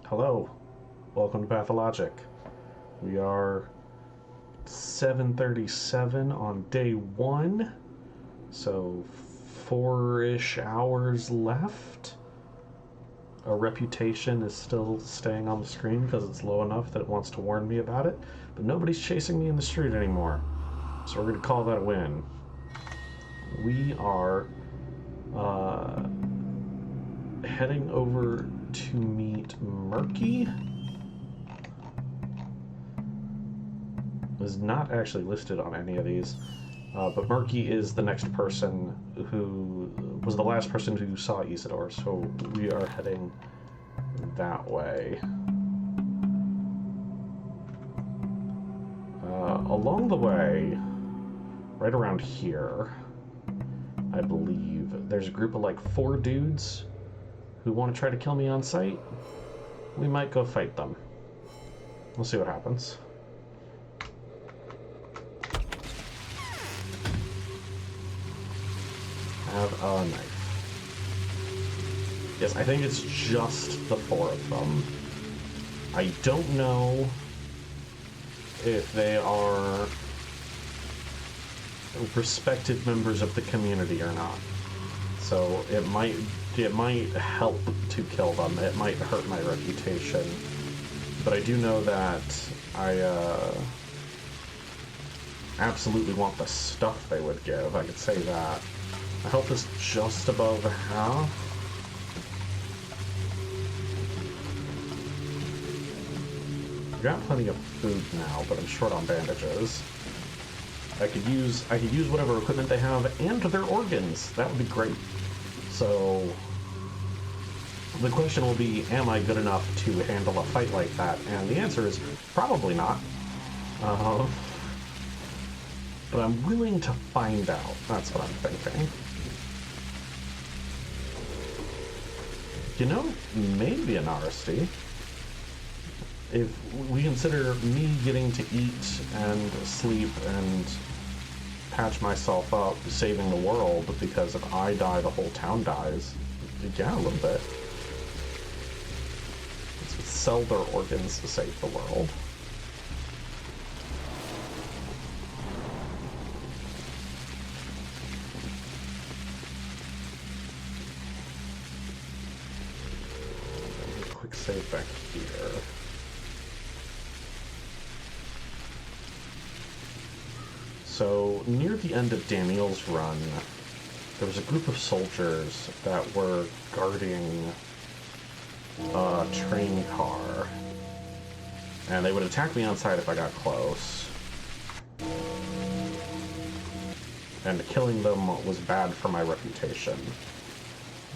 Hello, welcome to Pathologic. We are 7:37 on day 1, so 4-ish hours left. Our reputation is still staying on the screen because it's low enough that it wants to warn me about it, but nobody's chasing me in the street anymore, so we're going to call that a win. We are heading over to meet Murky. Is not actually listed on any of these, but Murky is the next person who was the last person who saw Isidore, so we are heading that way. Along the way, right around here, I believe, there's a group of like 4 dudes who want to try to kill me on sight. We might go fight them. We'll see what happens. Have a knife. Yes, I think it's just the 4 of them. I don't know if they are respected members of the community or not. So it might help to kill them. It might hurt my reputation. But I do know that I absolutely want the stuff they would give. I could say that. My health is just above half. I've got plenty of food now, but I'm short on bandages. I could use whatever equipment they have and their organs. That would be great. So the question will be, am I good enough to handle a fight like that? And the answer is probably not. But I'm willing to find out. That's what I'm thinking. You know, maybe an RSD. If we consider me getting to eat and sleep and patch myself up, saving the world, because if I die, the whole town dies. Yeah, a little bit. Let's sell their organs to save the world. Quick save back here. So, near the end of Daniil's run, there was a group of soldiers that were guarding a train car. And they would attack me on sight if I got close. And killing them was bad for my reputation.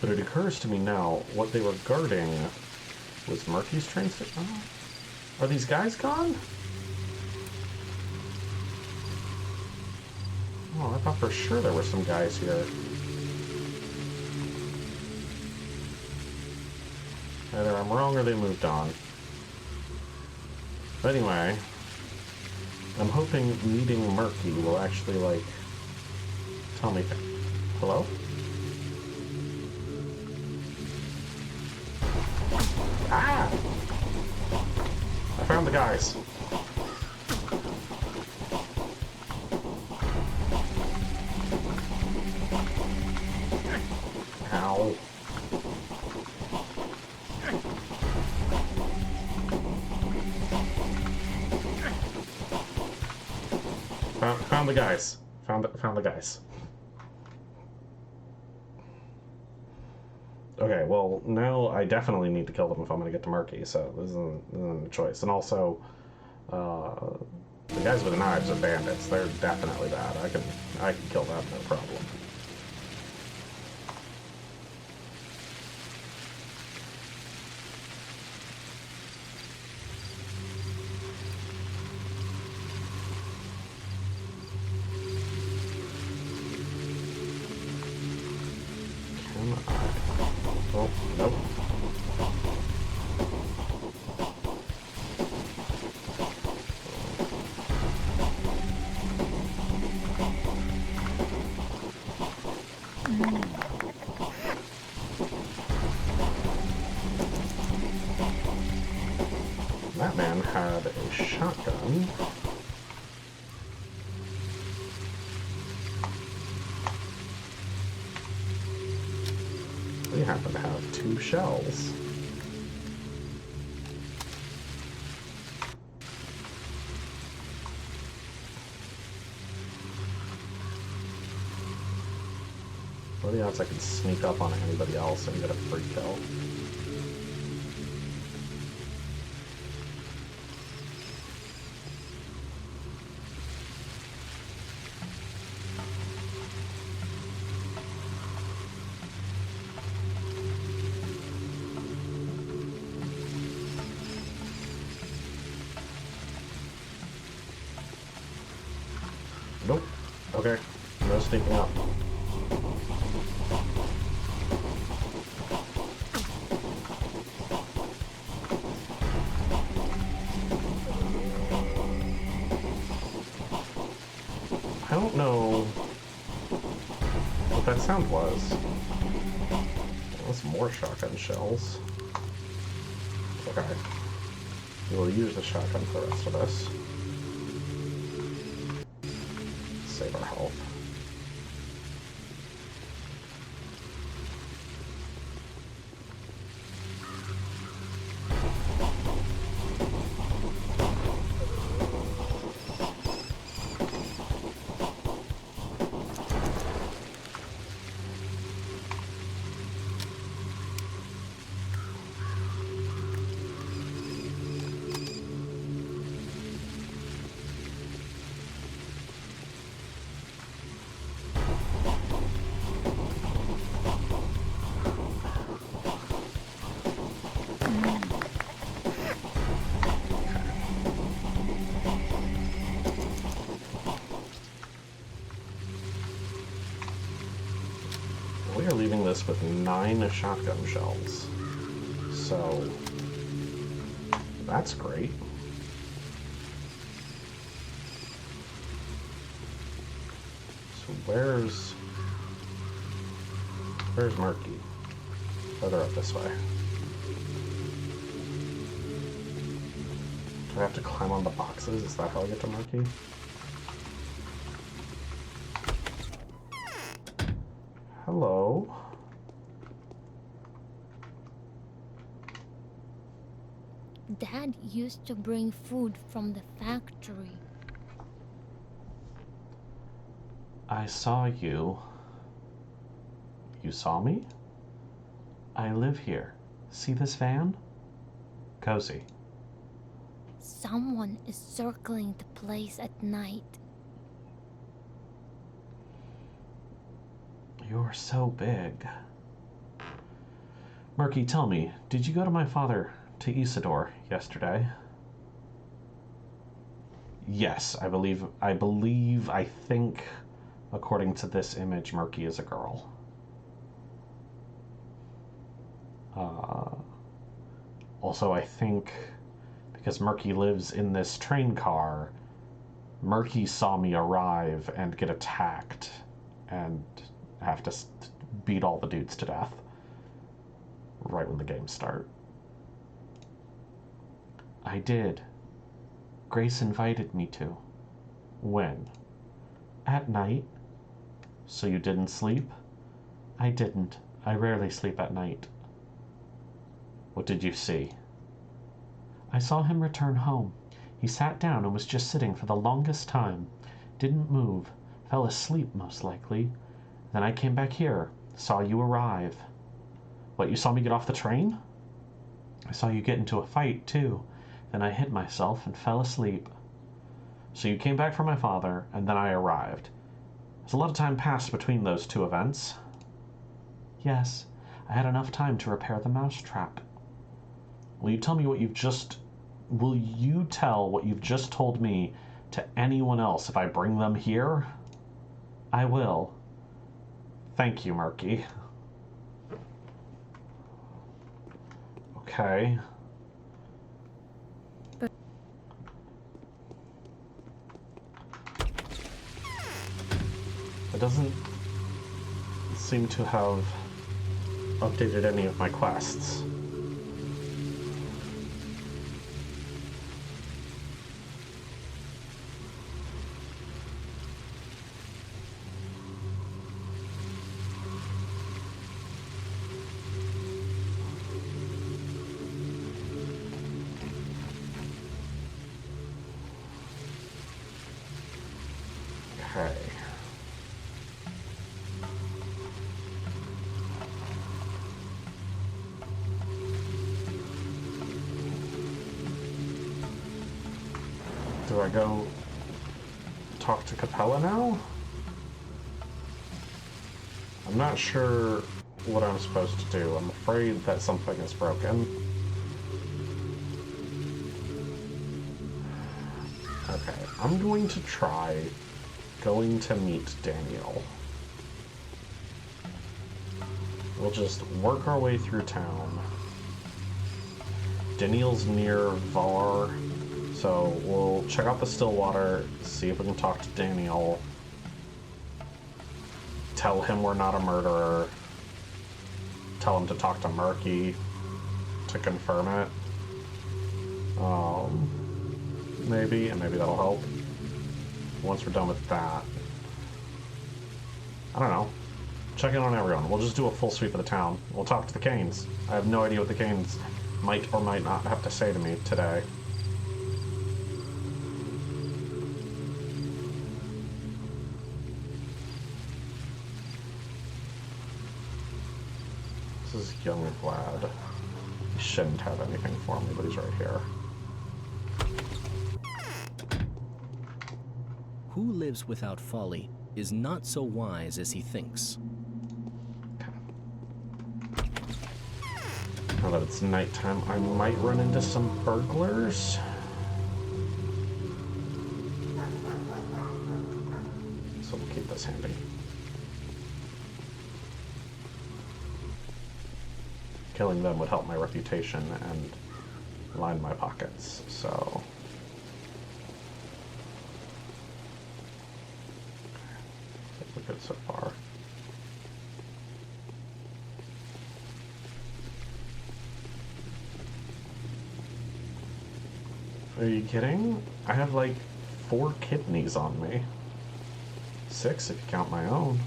But it occurs to me now, what they were guarding was Murky's train station. Oh. Are these guys gone? Oh, I thought for sure there were some guys here. Either I'm wrong or they moved on. But anyway, I'm hoping meeting Murky will actually, like, tell me things. Hello? Ah! I found the guys. Ow. Found the guys. Found the guys. Okay, well, now I definitely need to kill them if I'm going to get to Murky, so this isn't a choice. And also, the guys with the knives are bandits. They're definitely bad. I can kill them, no problem. Oh, nope. shotgun. We happen to have 2 shells. What are the odds I can sneak up on anybody else and get a free kill? Nope. Okay. No sneaking up. I don't know what that sound was. That's more shotgun shells. Okay. We'll use the shotgun for the rest of this. Save our health. We are leaving this with 9 shotgun shells. So that's great. So where's Murky? Further up this way. Do I have to climb on the boxes? Is that how I get to Murky? Hello. Dad used to bring food from the factory. I saw you. You saw me? I live here. See this van? Cozy. Someone is circling the place at night. You're so big. Murky, tell me, did you go to my father, to Isidore, yesterday? Yes, I think, according to this image, Murky is a girl. Also, I think, because Murky lives in this train car, Murky saw me arrive and get attacked, and have to beat all the dudes to death right when the games start. I did. Grace invited me to. When? At night. So you didn't sleep? I didn't. I rarely sleep at night. What did you see? I saw him return home. He sat down and was just sitting for the longest time. Didn't move. Fell asleep, most likely. Then I came back here. Saw you arrive. What, you saw me get off the train? I saw you get into a fight, too. Then I hid myself and fell asleep. So you came back for my father, and then I arrived. There's a lot of time passed between those 2 events. Yes, I had enough time to repair the mousetrap. Will you tell what you've just told me to anyone else if I bring them here? I will. Thank you, Murky. Okay. It doesn't seem to have updated any of my quests. Do I go talk to Capella now? I'm not sure what I'm supposed to do. I'm afraid that something is broken. Okay, I'm going to try going to meet Daniil. We'll just work our way through town. Daniil's near Var, so we'll check out the Stillwater, see if we can talk to Daniil. Tell him we're not a murderer. Tell him to talk to Murky to confirm it. Maybe that'll help. Once we're done with that, I don't know. Check in on everyone. We'll just do a full sweep of the town. We'll talk to the Canes. I have no idea what the Canes might or might not have to say to me today. This is young Vlad. He shouldn't have anything for me, but he's right here. Who lives without folly is not so wise as he thinks. Now that it's nighttime, I might run into some burglars. So we'll keep this handy. Killing them would help my reputation and line my pockets, so... I think we're good so far. Are you kidding? I have like 4 kidneys on me. 6 if you count my own.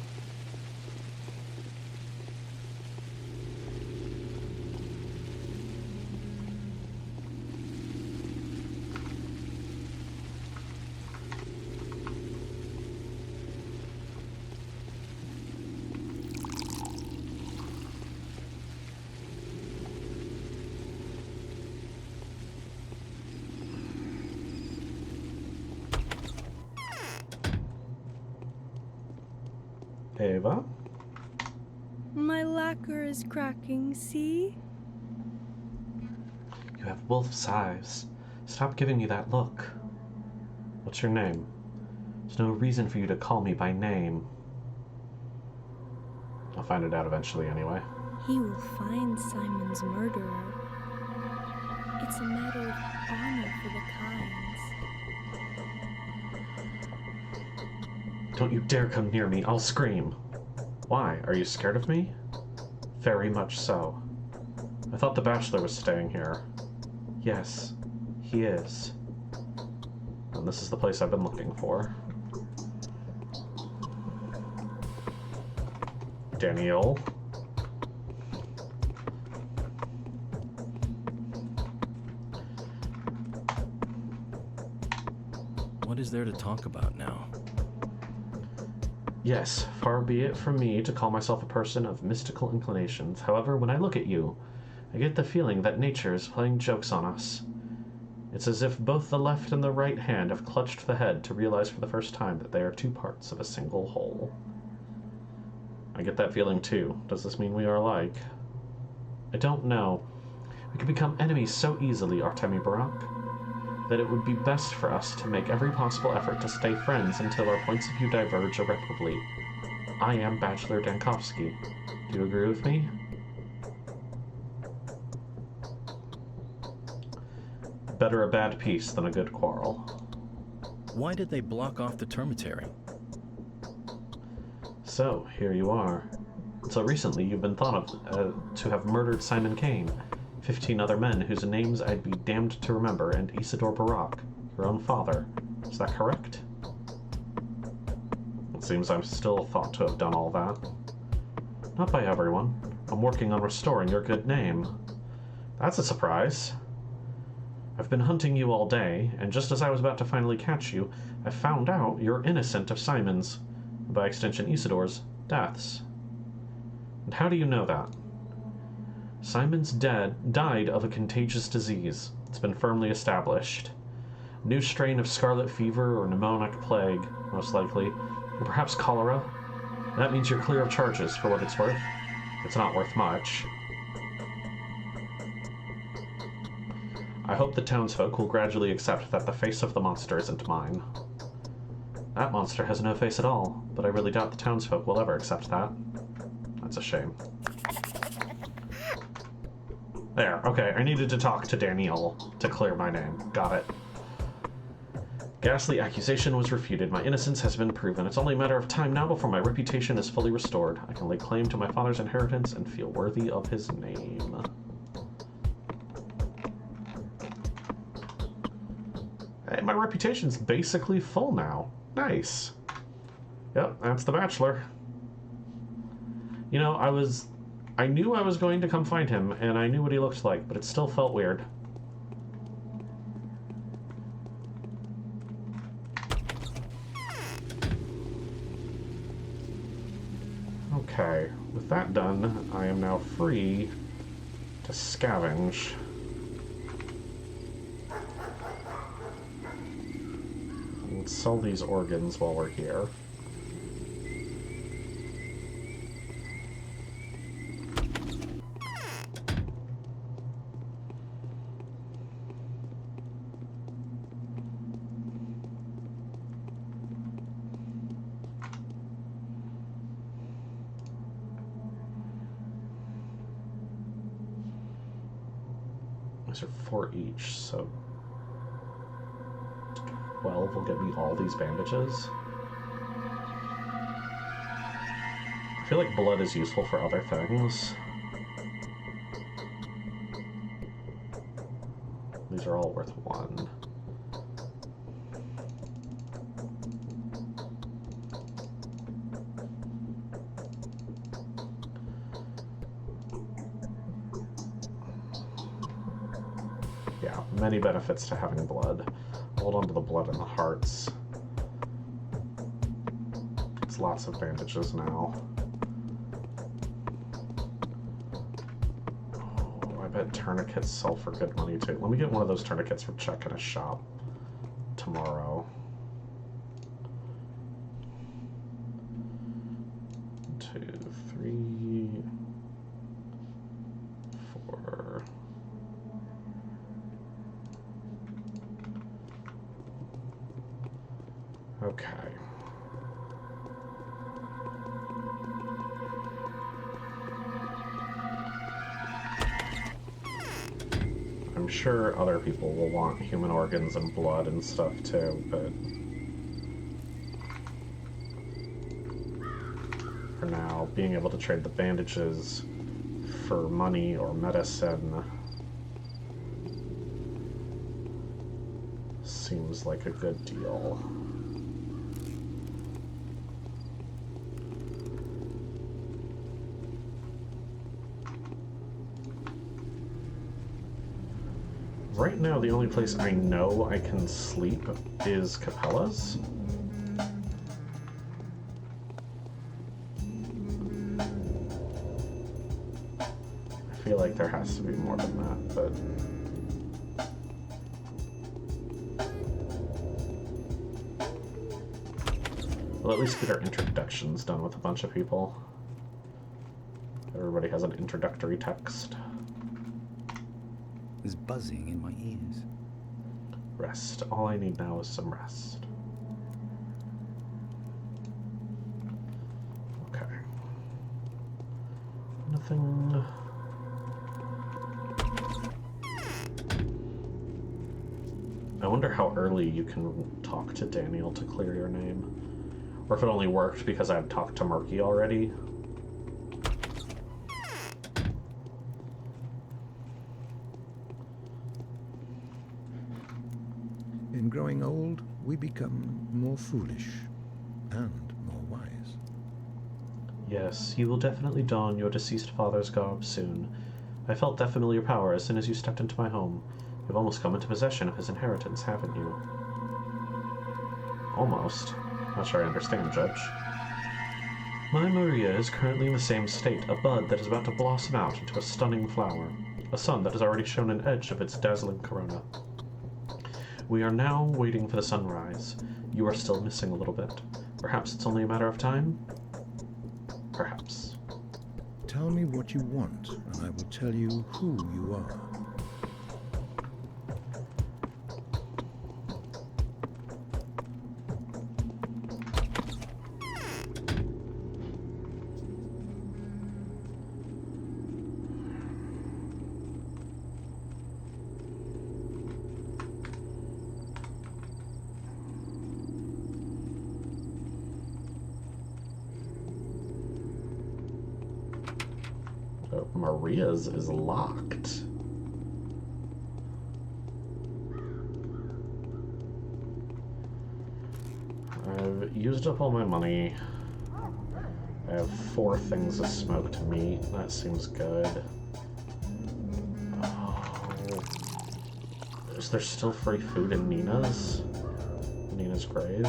Ava? My lacquer is cracking, see? You have wolf's eyes. Stop giving me that look. What's your name? There's no reason for you to call me by name. I'll find it out eventually anyway. He will find Simon's murderer. It's a matter of honor for the Kynes. Don't you dare come near me, I'll scream. Why? Are you scared of me? Very much so. I thought the Bachelor was staying here. Yes, he is. And this is the place I've been looking for. Daniil. What is there to talk about now? Yes, far be it from me to call myself a person of mystical inclinations. However, when I look at you, I get the feeling that nature is playing jokes on us. It's as if both the left and the right hand have clutched the head to realize for the first time that they are 2 parts of a single whole. I get that feeling too. Does this mean we are alike? I don't know. We could become enemies so easily, Artemi Barak, that it would be best for us to make every possible effort to stay friends until our points of view diverge irreparably. I am Bachelor Dankovsky. Do you agree with me? Better a bad peace than a good quarrel. Why did they block off the termitary? So, here you are. Until recently, you've been thought of to have murdered Simon Kane, 15 other men whose names I'd be damned to remember, and Isidore Barak, your own father. Is that correct? It seems I'm still thought to have done all that. Not by everyone. I'm working on restoring your good name. That's a surprise. I've been hunting you all day, and just as I was about to finally catch you, I found out you're innocent of Simon's, and by extension Isidore's, deaths. And how do you know that? Simon's died of a contagious disease. It's been firmly established. New strain of scarlet fever or pneumonic plague, most likely. Or perhaps cholera. That means you're clear of charges, for what it's worth. It's not worth much. I hope the townsfolk will gradually accept that the face of the monster isn't mine. That monster has no face at all, but I really doubt the townsfolk will ever accept that. That's a shame. There, okay, I needed to talk to Daniil to clear my name. Got it. Ghastly accusation was refuted. My innocence has been proven. It's only a matter of time now before my reputation is fully restored. I can lay claim to my father's inheritance and feel worthy of his name. Hey, my reputation's basically full now. Nice. Yep, that's the Bachelor. You know, I knew I was going to come find him, and I knew what he looked like, but it still felt weird. Okay, with that done, I am now free to scavenge. Let's sell these organs while we're here. These are 4 each, so 12 will get me all these bandages. I feel like blood is useful for other things. These are all worth 1. Yeah, many benefits to having blood. Hold on to the blood and the hearts. It's lots of bandages now. Oh, I bet tourniquets sell for good money too. Let me get one of those tourniquets for check in a shop tomorrow. 2, 3, 4. Okay. I'm sure other people will want human organs and blood and stuff too, but for now, being able to trade the bandages for money or medicine seems like a good deal. Right now, the only place I know I can sleep is Capella's. I feel like there has to be more than that, but... We'll at least get our introductions done with a bunch of people. Everybody has an introductory text. There's buzzing in my ears. Rest. All I need now is some rest. Okay. Nothing... I wonder how early you can talk to Daniil to clear your name. Or if it only worked because I've talked to Murky already. In growing old, we become more foolish and more wise. Yes, you will definitely don your deceased father's garb soon. I felt that familiar power as soon as you stepped into my home. You've almost come into possession of his inheritance, haven't you? Almost. Not sure I understand, Judge. My Maria is currently in the same state, a bud that is about to blossom out into a stunning flower. A sun that has already shown an edge of its dazzling corona. We are now waiting for the sunrise. You are still missing a little bit. Perhaps it's only a matter of time? Perhaps. Tell me what you want, and I will tell you who you are. Maria's is locked. I've used up all my money. I have 4 things of smoked meat. That seems good. Oh. Is there still free food in Nina's? Nina's grave?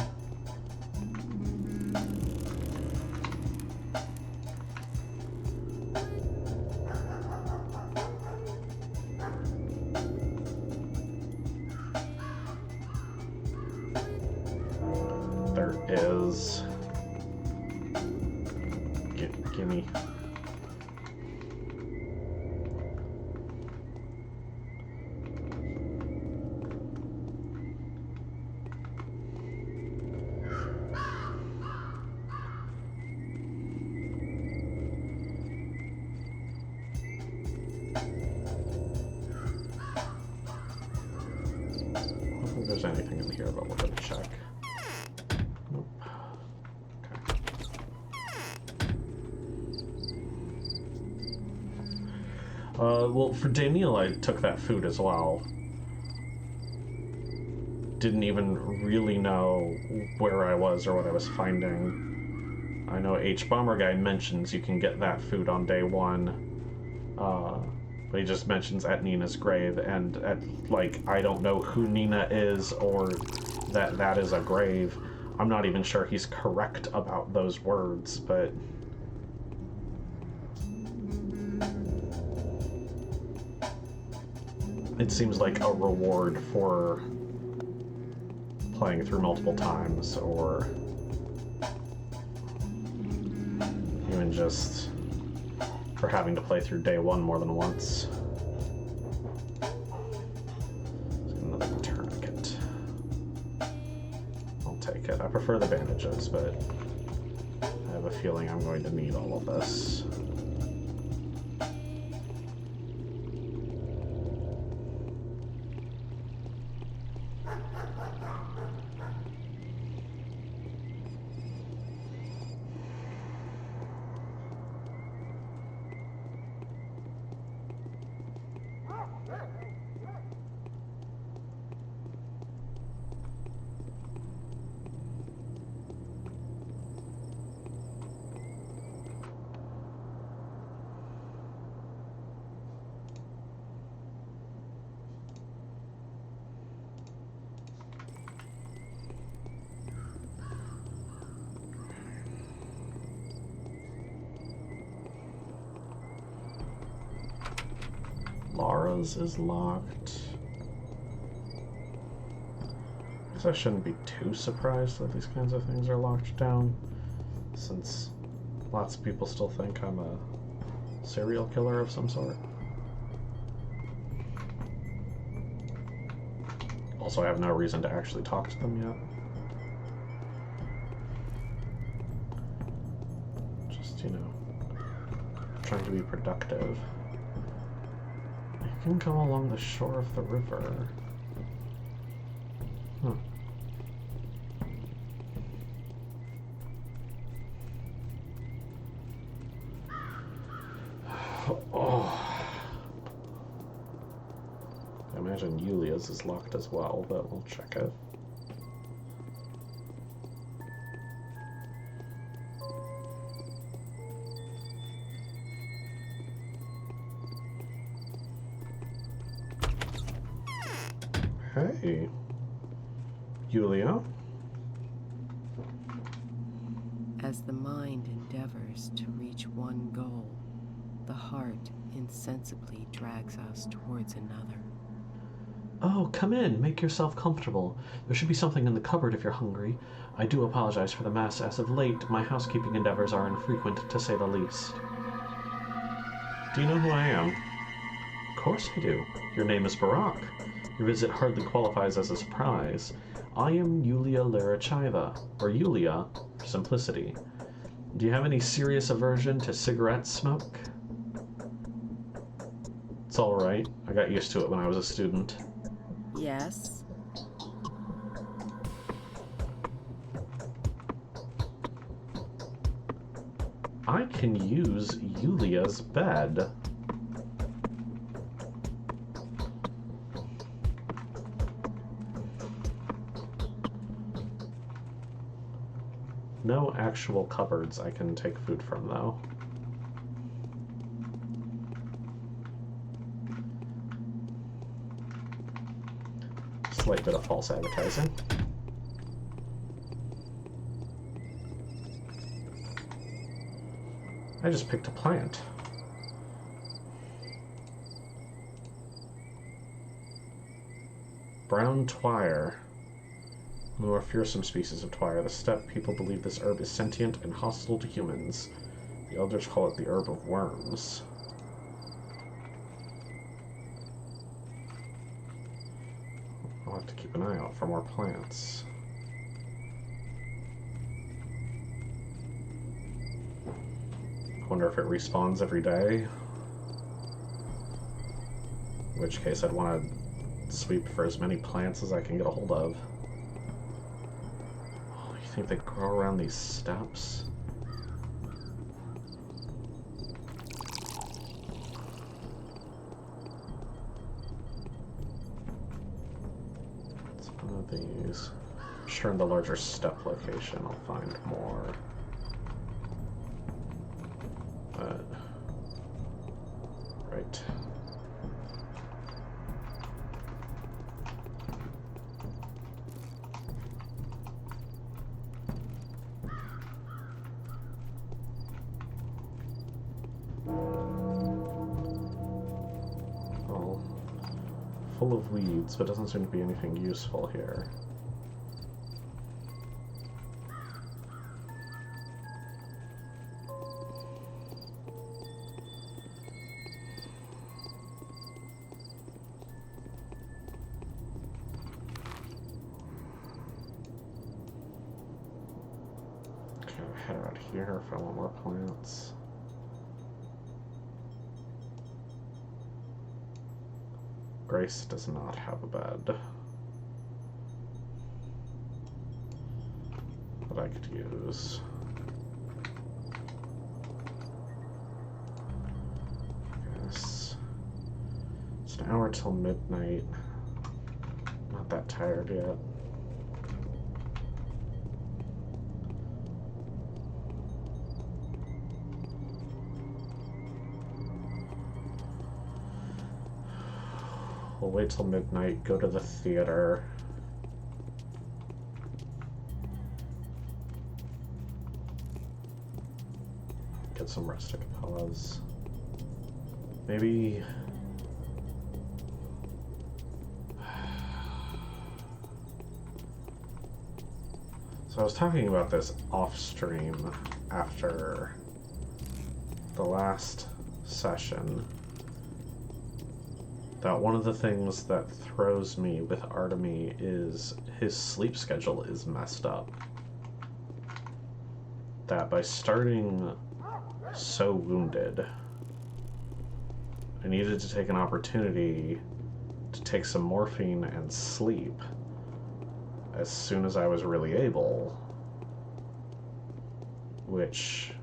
Is gimme. I don't think there's anything in here, but we're gonna check. Well, for Daniil, I took that food as well. Didn't even really know where I was or what I was finding. I know HBomberGuy mentions you can get that food on day 1, but he just mentions at Nina's grave, and I don't know who Nina is or that is a grave. I'm not even sure he's correct about those words, but... it seems like a reward for playing through multiple times, or even just for having to play through day 1 more than once. Another tourniquet. I'll take it. I prefer the bandages, but I have a feeling I'm going to need all of this. Laura's is locked. I guess I shouldn't be too surprised that these kinds of things are locked down, since lots of people still think I'm a serial killer of some sort. Also, I have no reason to actually talk to them yet. Just, trying to be productive. I can go along the shore of the river. Huh. Oh. I imagine Yulia's is locked as well, but we'll check it. Hey, Yulia. As the mind endeavors to reach one goal, the heart insensibly drags us towards another. Oh, come in. Make yourself comfortable. There should be something in the cupboard if you're hungry. I do apologize for the mess. As of late, my housekeeping endeavors are infrequent, to say the least. Do you know who I am? Of course I do. Your name is Barak. Your visit hardly qualifies as a surprise. I am Yulia Larachiva, or Yulia, for simplicity. Do you have any serious aversion to cigarette smoke? It's alright. I got used to it when I was a student. Yes? I can use Yulia's bed. No actual cupboards I can take food from, though. Slight bit of false advertising. I just picked a plant. Brown twire. The more fearsome species of twire. The steppe people believe this herb is sentient and hostile to humans. The elders call it the herb of worms. I'll have to keep an eye out for more plants. I wonder if it respawns every day. In which case I'd want to sweep for as many plants as I can get a hold of. Oh, you think they grow around these steps? It's one of these. I'm sure in the larger steppe location I'll find more. Right. Well, full of weeds, but doesn't seem to be anything useful here. Head out here if I want more plants. Grace does not have a bed that I could use. Yes. It's an hour till midnight. Not that tired yet. We'll wait till midnight, go to the theater. Get some rustic pause. Maybe... So I was talking about this off-stream after the last session. That one of the things that throws me with Artemy is his sleep schedule is messed up. That by starting so wounded, I needed to take an opportunity to take some morphine and sleep as soon as I was really able, which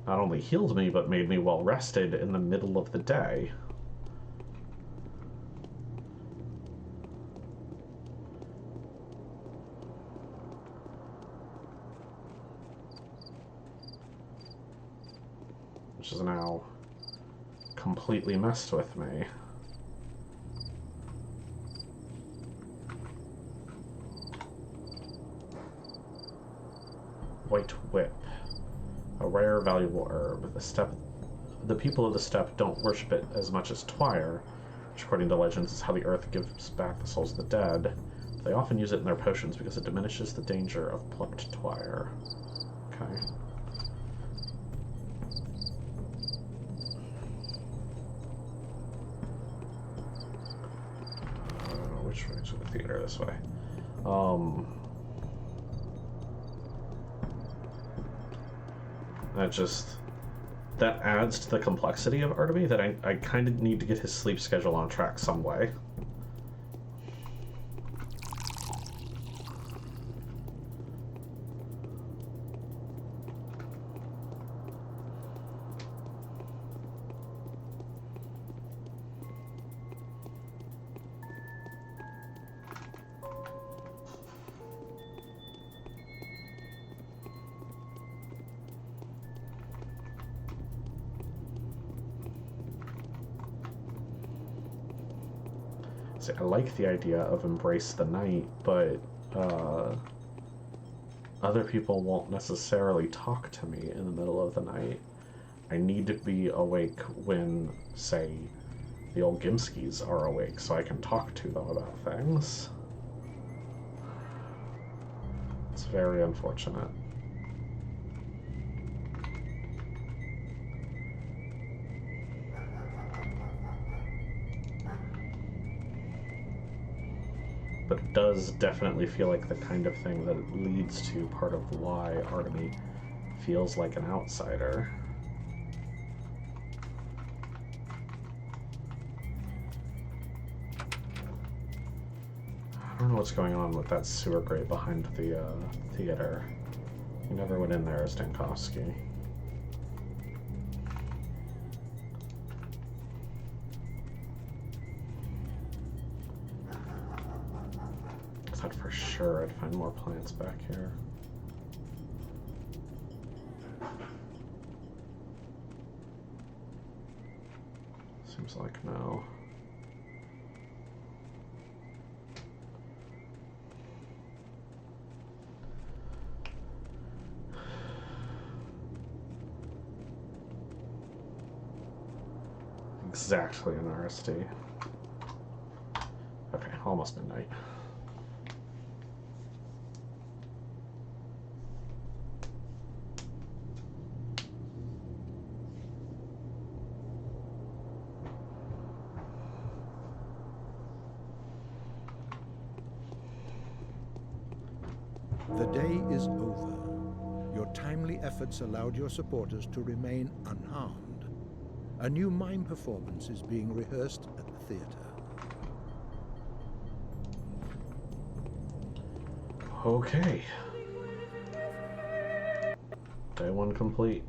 not only healed me, but made me well rested in the middle of the day. Which is now completely messed with me. White Whip. A rare, valuable herb. The people of the steppe don't worship it as much as twire, which according to legends is how the earth gives back the souls of the dead. They often use it in their potions because it diminishes the danger of plucked twire. Okay. Which way to the theater? This way. That adds to the complexity of Artemy that I kind of need to get his sleep schedule on track some way. See, I like the idea of embrace the night, but other people won't necessarily talk to me in the middle of the night. I need to be awake when, say, the old Gimskis are awake so I can talk to them about things. It's very unfortunate. But it does definitely feel like the kind of thing that leads to part of why Artemy feels like an outsider. I don't know what's going on with that sewer grate behind the theater. He never went in there as Stankovsky. For sure, I'd find more plants back here. Seems like no. Exactly an RSD. Okay, almost midnight. The day is over. Your timely efforts allowed your supporters to remain unharmed. A new mime performance is being rehearsed at the theater. Okay. Day one complete.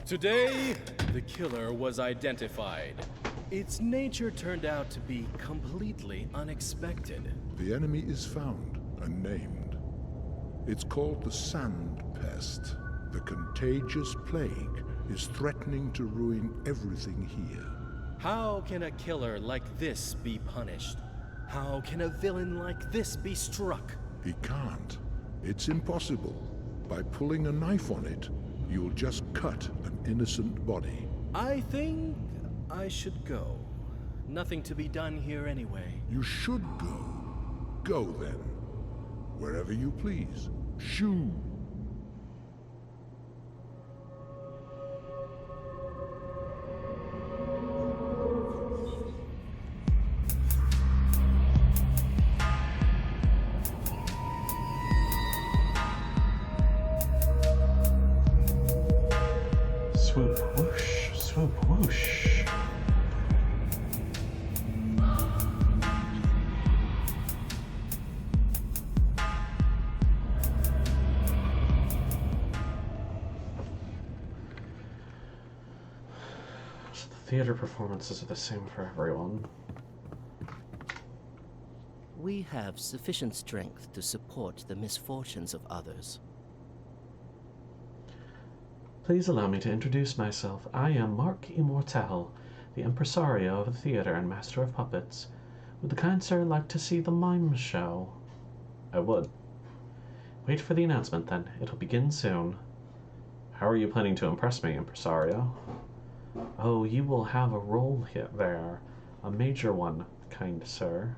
Today, the killer was identified. Its nature turned out to be completely unexpected. The enemy is found and named. It's called the Sand Pest. The contagious plague is threatening to ruin everything here. How can a killer like this be punished? How can a villain like this be struck? He can't. It's impossible. By pulling a knife on it, you'll just cut an innocent body. I think I should go. Nothing to be done here anyway. You should go. Go then. Wherever you please. Shoo! Swoop whoosh, swoop whoosh. So the theater performances are the same for everyone. We have sufficient strength to support the misfortunes of others. Please allow me to introduce myself. I am Mark Immortal, the impresario of the theater and master of puppets. Would the kind sir like to see the mime show? I would. Wait for the announcement then. It'll begin soon. How are you planning to impress me, impresario? Oh, you will have a role here there. A major one, kind sir.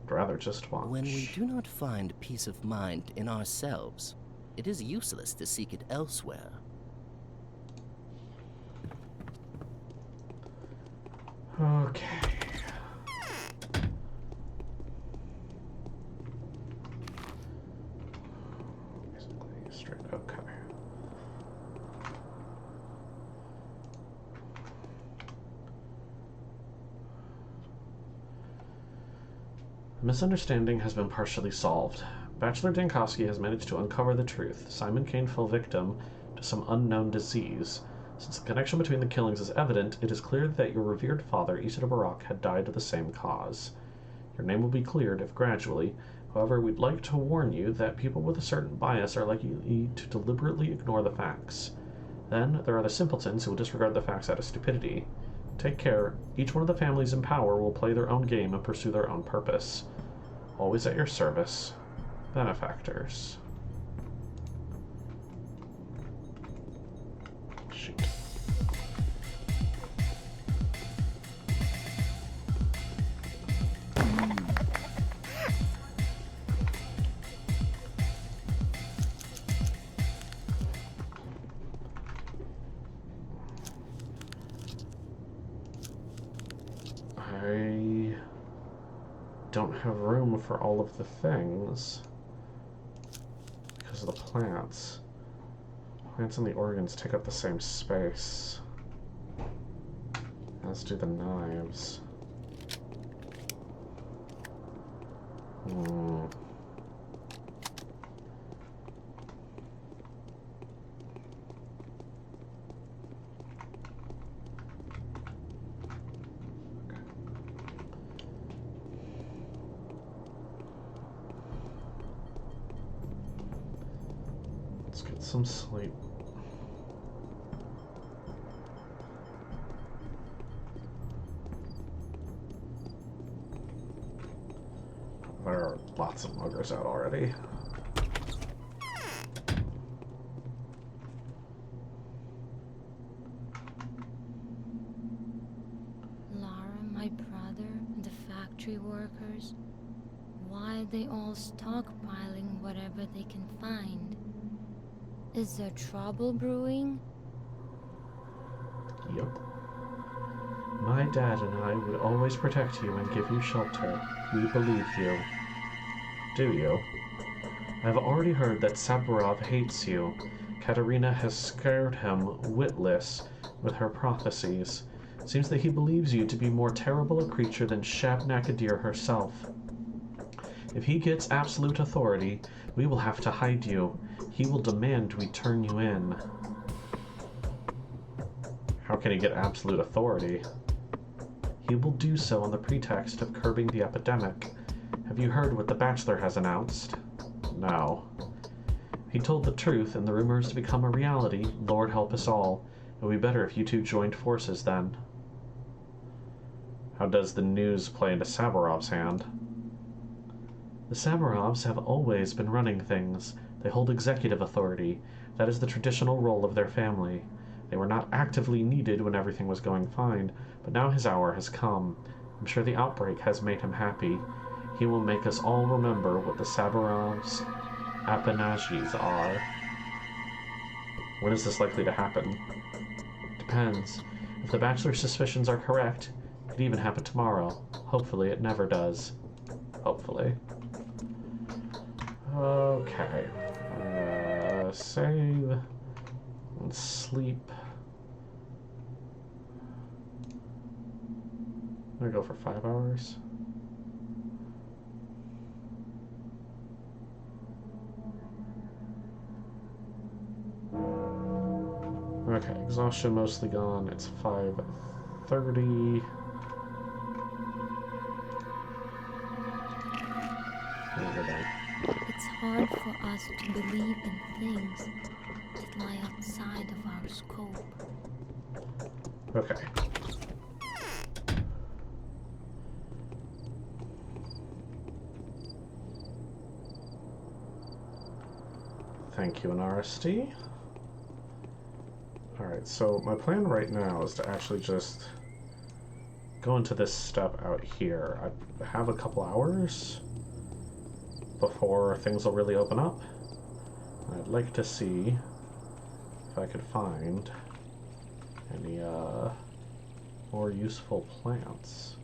I'd rather just watch. When we do not find peace of mind in ourselves, it is useless to seek it elsewhere. Okay. Basically straight, okay. The misunderstanding has been partially solved. Bachelor Dankowski has managed to uncover the truth. Simon Kane fell victim to some unknown disease. Since the connection between the killings is evident, it is clear that your revered father, Issa Barak, had died of the same cause. Your name will be cleared, if gradually. However, we'd like to warn you that people with a certain bias are likely to deliberately ignore the facts. Then, there are the simpletons who will disregard the facts out of stupidity. Take care. Each one of the families in power will play their own game and pursue their own purpose. Always at your service. Benefactors. Shoot. I don't have room for all of the things because of the plants. Plants and the organs take up the same space, as do the knives. Let's get some sleep. There are lots of muggers out already. Lara, my brother, and the factory workers, why are they all stockpiling whatever they can find? Is there trouble brewing? Yup. My dad and I would always protect you and give you shelter. We believe you. Do you? I've already heard that Saburov hates you. Katerina has scared him witless with her prophecies. Seems that he believes you to be more terrible a creature than Shabnakadir herself. If he gets absolute authority, we will have to hide you. He will demand we turn you in. How can he get absolute authority? He will do so on the pretext of curbing the epidemic. Have you heard what the Bachelor has announced? No. He told the truth, and the rumor is to become a reality. Lord help us all. It would be better if you two joined forces then. How does the news play into Saburov's hand? The Saburovs have always been running things. They hold executive authority. That is the traditional role of their family. They were not actively needed when everything was going fine, but now his hour has come. I'm sure the outbreak has made him happy. He will make us all remember what the Saburovs' apanages are. When is this likely to happen? Depends. If the Bachelor's suspicions are correct, it could even happen tomorrow. Hopefully it never does. Hopefully. Okay. Save and sleep. I'm gonna go for 5 hours. Okay, exhaustion mostly gone. It's 5:30. It's hard for us to believe in things that lie outside of our scope. Okay. Thank you, an RSD. Alright, so my plan right now is to actually just go into this step out here. I have a couple hours before things will really open up. I'd like to see if I could find any more useful plants.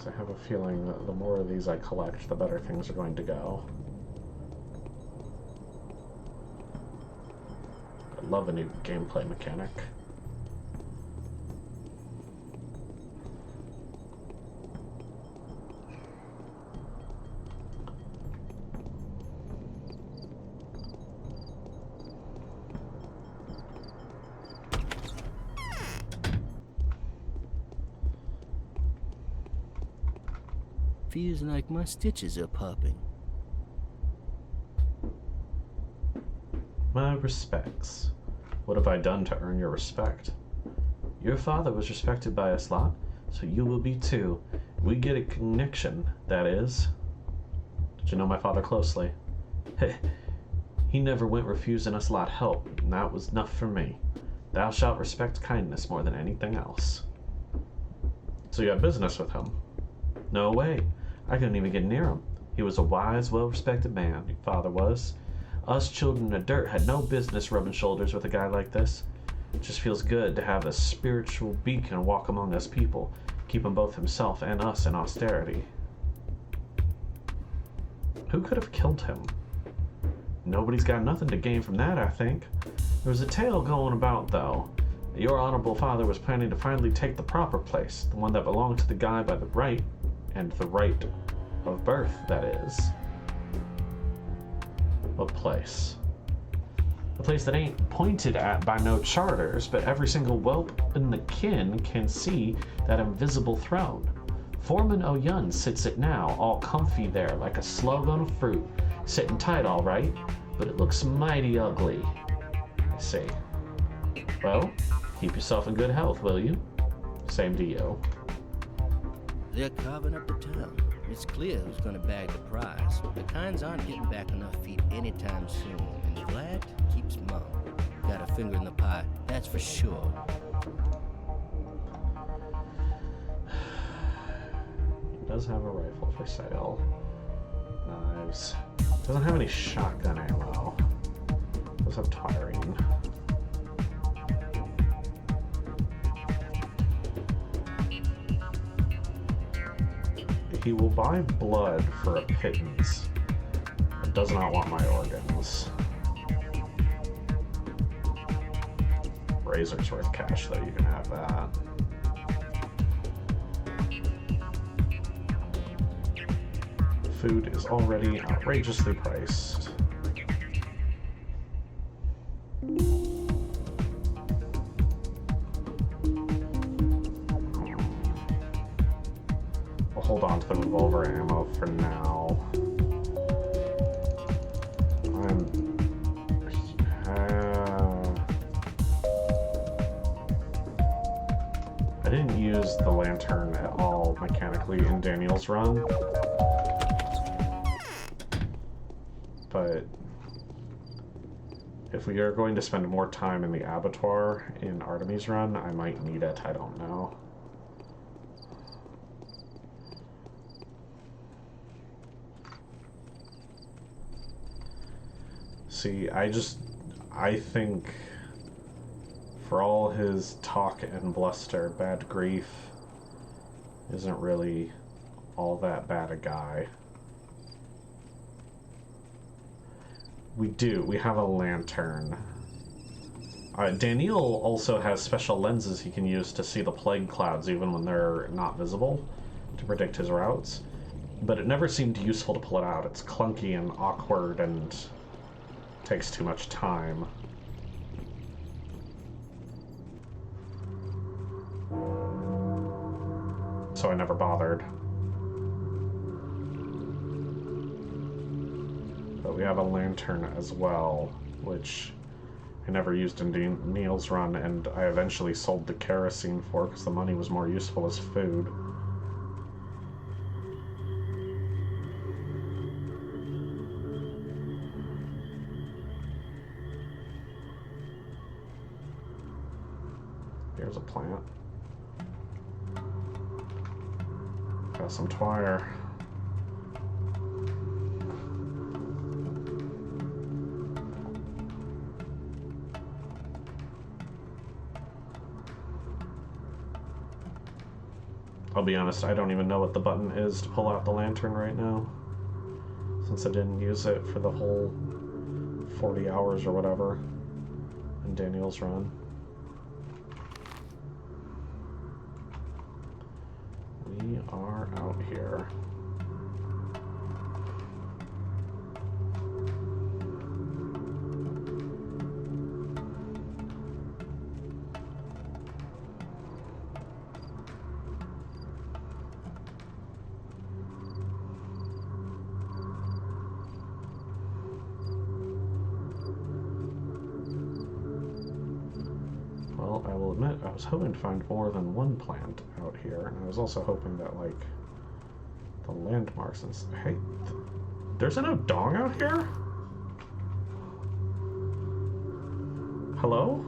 I have a feeling that the more of these I collect, the better things are going to go. I love a new gameplay mechanic. Feels like my stitches are popping. My respects. What have I done to earn your respect? Your father was respected by us lot, so you will be too. We get a connection, that is. Did you know my father closely? He never went refusing us lot help, and that was enough for me. Thou shalt respect kindness more than anything else. So you have business with him? No way. I couldn't even get near him. He was a wise, well-respected man, your father was. Us children of dirt had no business rubbing shoulders with a guy like this. It just feels good to have a spiritual beacon walk among us people, keeping both himself and us in austerity. Who could have killed him? Nobody's got nothing to gain from that, I think. There was a tale going about, though. Your honorable father was planning to finally take the proper place, the one that belonged to the guy by the right, and the right of birth, that is. What place? A place that ain't pointed at by no charters, but every single whelp in the kin can see that invisible throne. Foreman O'Yun sits it now, all comfy there, like a slug on a fruit. Sitting tight, all right, but it looks mighty ugly. I see. Well, keep yourself in good health, will you? Same to you. They're carving up the town. It's clear who's gonna bag the prize. The kinds aren't getting back enough feet anytime soon, and Vlad keeps mum. Got a finger in the pie, that's for sure. He does have a rifle for sale. Knives. Doesn't have any shotgun ammo. Does have tiring. He will buy blood for a pittance, but does not want my organs. Razor's worth cash, though. You can have that. Food is already outrageously priced. Hold on to the revolver ammo for now. I didn't use the lantern at all mechanically in Daniil's run, but if we are going to spend more time in the abattoir in Artemis' run, I might need it. I don't know. See, I think for all his talk and bluster, Bad Grief isn't really all that bad a guy. We have a lantern. Daniil also has special lenses he can use to see the plague clouds even when they're not visible, to predict his routes. But it never seemed useful to pull it out. It's clunky and awkward and takes too much time. So I never bothered. But we have a lantern as well, which I never used in Daniil's run, and I eventually sold the kerosene for because the money was more useful as food. here's a plant. Got some twire. I'll be honest, I don't even know what the button is to pull out the lantern right now, since I didn't use it for the whole 40 hours or whatever in Daniil's run. We are out here. Well, I will admit, I was hoping to find more than one plant out here, and I was also hoping that, like, the landmarks and hey, there's no dong out here? Hello?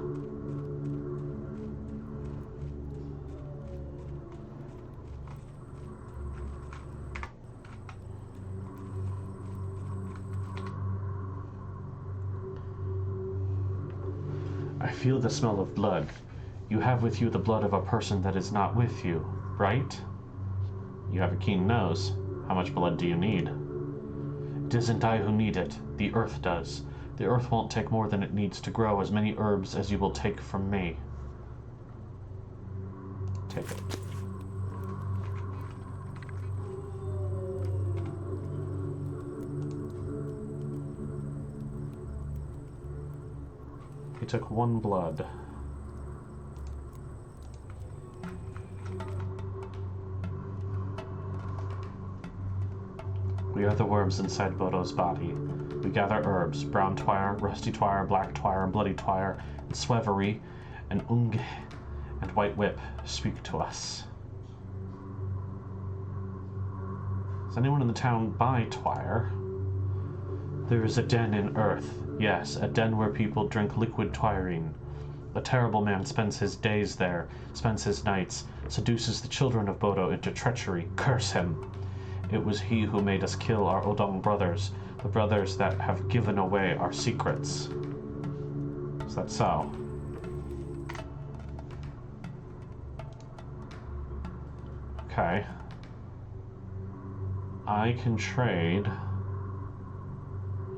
I feel the smell of blood. You have with you the blood of a person that is not with you, right? You have a keen nose. How much blood do you need? It isn't I who need it. The earth does. The earth won't take more than it needs to grow as many herbs as you will take from me. Take it. He took one blood. We are the worms inside Bodo's body. We gather herbs, brown twire, rusty twire, black twire, bloody twire, and swevery, and unge, and white whip speak to us. Does anyone in the town buy twire? There is a den in earth. Yes, a den where people drink liquid twirine. A terrible man spends his days there, spends his nights, seduces the children of Bodo into treachery. Curse him! It was he who made us kill our Odong brothers, the brothers that have given away our secrets. Is that so? Okay. I can trade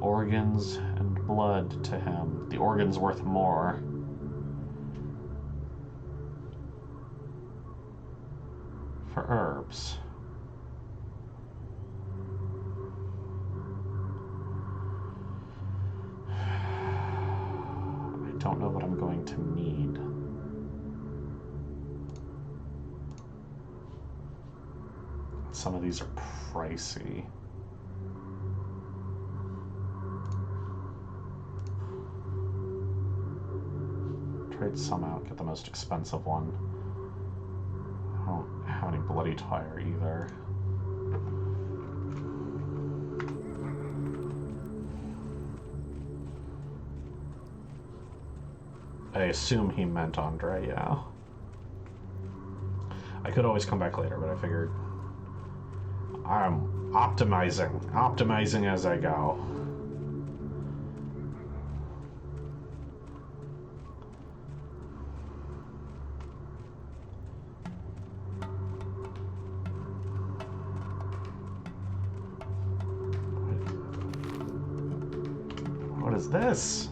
organs and blood to him. The organ's worth more. For herbs. I don't know what I'm going to need. Some of these are pricey. Trade some out, get the most expensive one. I don't have any bloody tire either. I assume he meant Andre, yeah. I could always come back later, but I figured I'm optimizing as I go. What is this?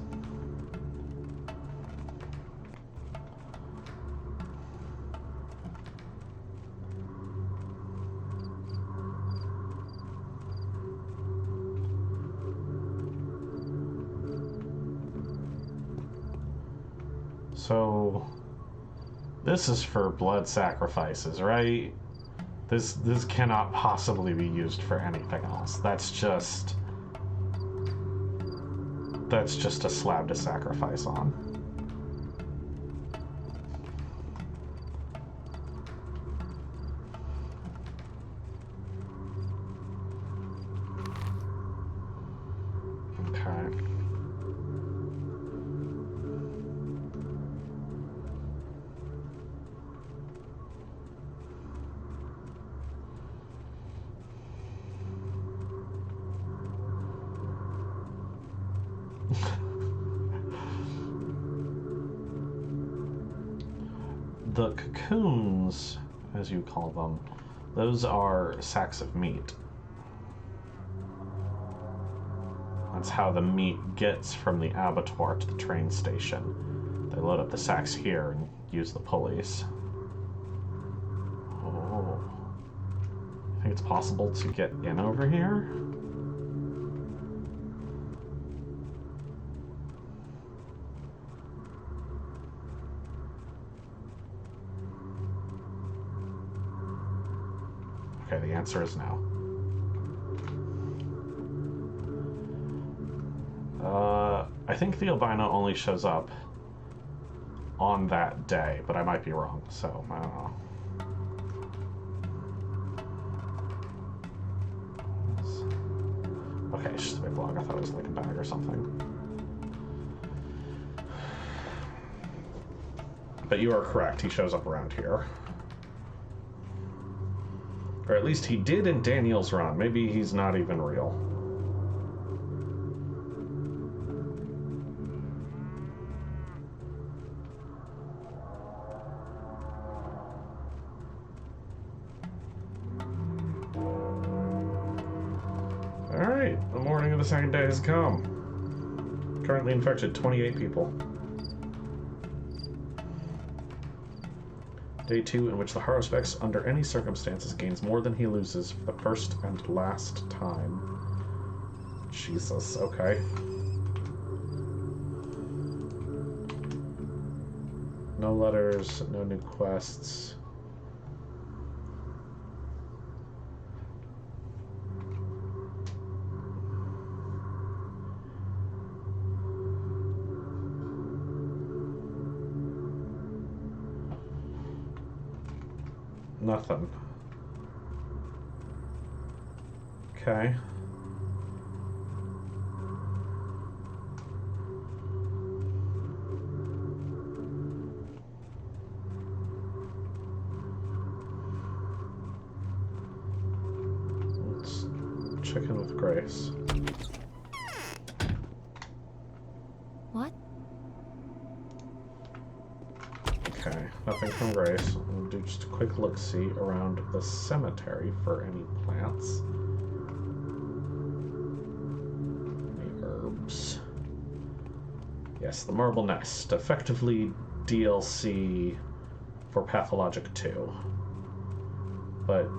So, this is for blood sacrifices, right? This cannot possibly be used for anything else. That's just a slab to sacrifice on. Okay. The cocoons, as you call them, those are sacks of meat. That's how the meat gets from the abattoir to the train station. They load up the sacks here and use the pulleys. Oh. I think it's possible to get in over here? Okay, the answer is no. I think the albino only shows up on that day, but I might be wrong, so I don't know. Okay, it's just a big log. I thought it was like a bag or something. But you are correct, he shows up around here. Or at least he did in Daniil's run. Maybe he's not even real. Alright, the morning of the second day has come. Currently infected 28 people. Day 2, in which the Haruspex, under any circumstances, gains more than he loses for the first and last time. Jesus, okay. No letters, no new quests. Nothing. Okay. Let's check in with Grace. What? Okay, nothing from Grace. We'll do just a quick look-see around the cemetery for any plants. Any herbs. Yes, the Marble Nest. Effectively DLC for Pathologic 2. But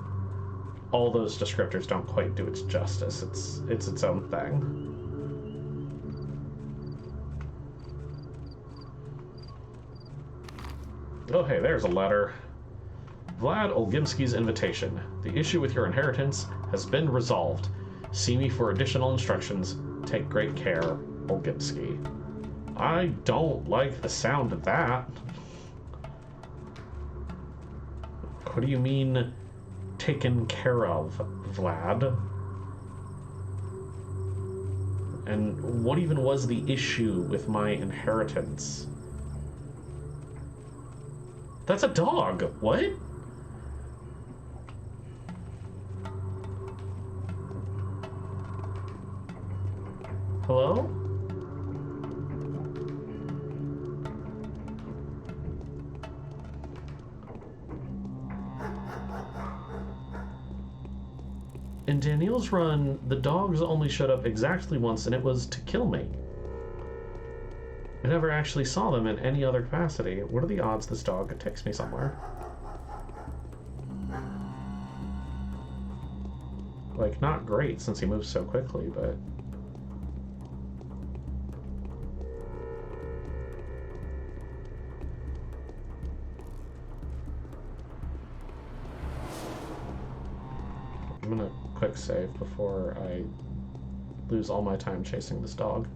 all those descriptors don't quite do its justice. It's its own thing. Oh, hey, there's a letter. Vlad Olgimsky's invitation. The issue with your inheritance has been resolved. See me for additional instructions. Take great care, Olgimsky. I don't like the sound of that. What do you mean, taken care of, Vlad? And what even was the issue with my inheritance? That's a dog. What? Hello? In Daniil's run, the dogs only showed up exactly once, and it was to kill me. I never actually saw them in any other capacity. What are the odds this dog takes me somewhere? Like, not great since he moves so quickly, but... I'm gonna quick save before I lose all my time chasing this dog.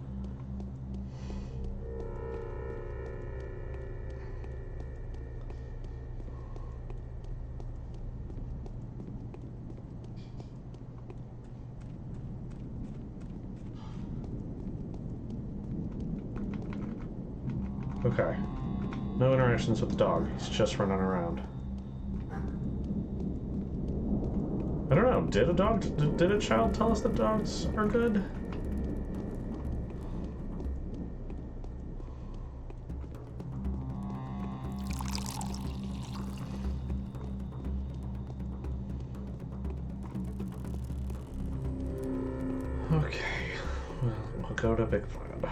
Okay. No interactions with the dog. He's just running around. I don't know. Did a child tell us that dogs are good? Okay. Well, we'll go to Big Vlad.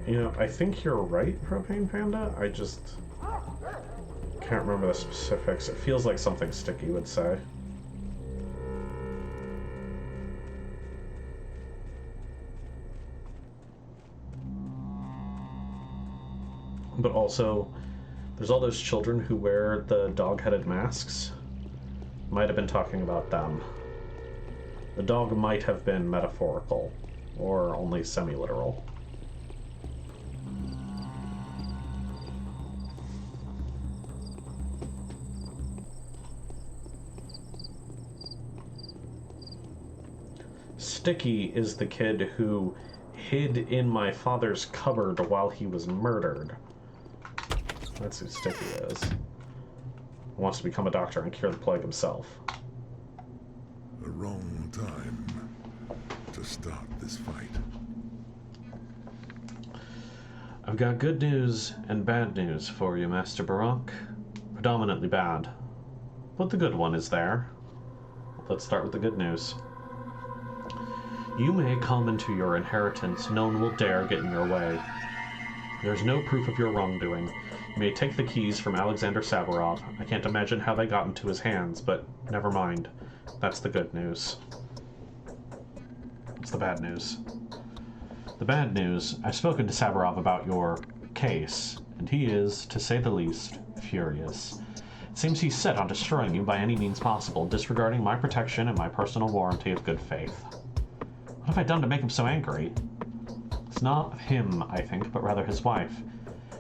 You know, I think you're right, Propane Panda. I just can't remember the specifics. It feels like something Sticky would say. But also, there's all those children who wear the dog-headed masks. Might have been talking about them. The dog might have been metaphorical, or only semi-literal. Sticky is the kid who hid in my father's cupboard while he was murdered. That's who Sticky is. He wants to become a doctor and cure the plague himself. The wrong time to start this fight. I've got good news and bad news for you, Master Barak. Predominantly bad. But the good one is there. Let's start with the good news. You may come into your inheritance. No one will dare get in your way. There's no proof of your wrongdoing. You may take the keys from Alexander Saburov. I can't imagine how they got into his hands, but never mind. That's the good news. What's the bad news? The bad news, I've spoken to Saburov about your case, and he is, to say the least, furious. It seems he's set on destroying you by any means possible, disregarding my protection and my personal warranty of good faith. What have I done to make him so angry? It's not him, I think, but rather his wife.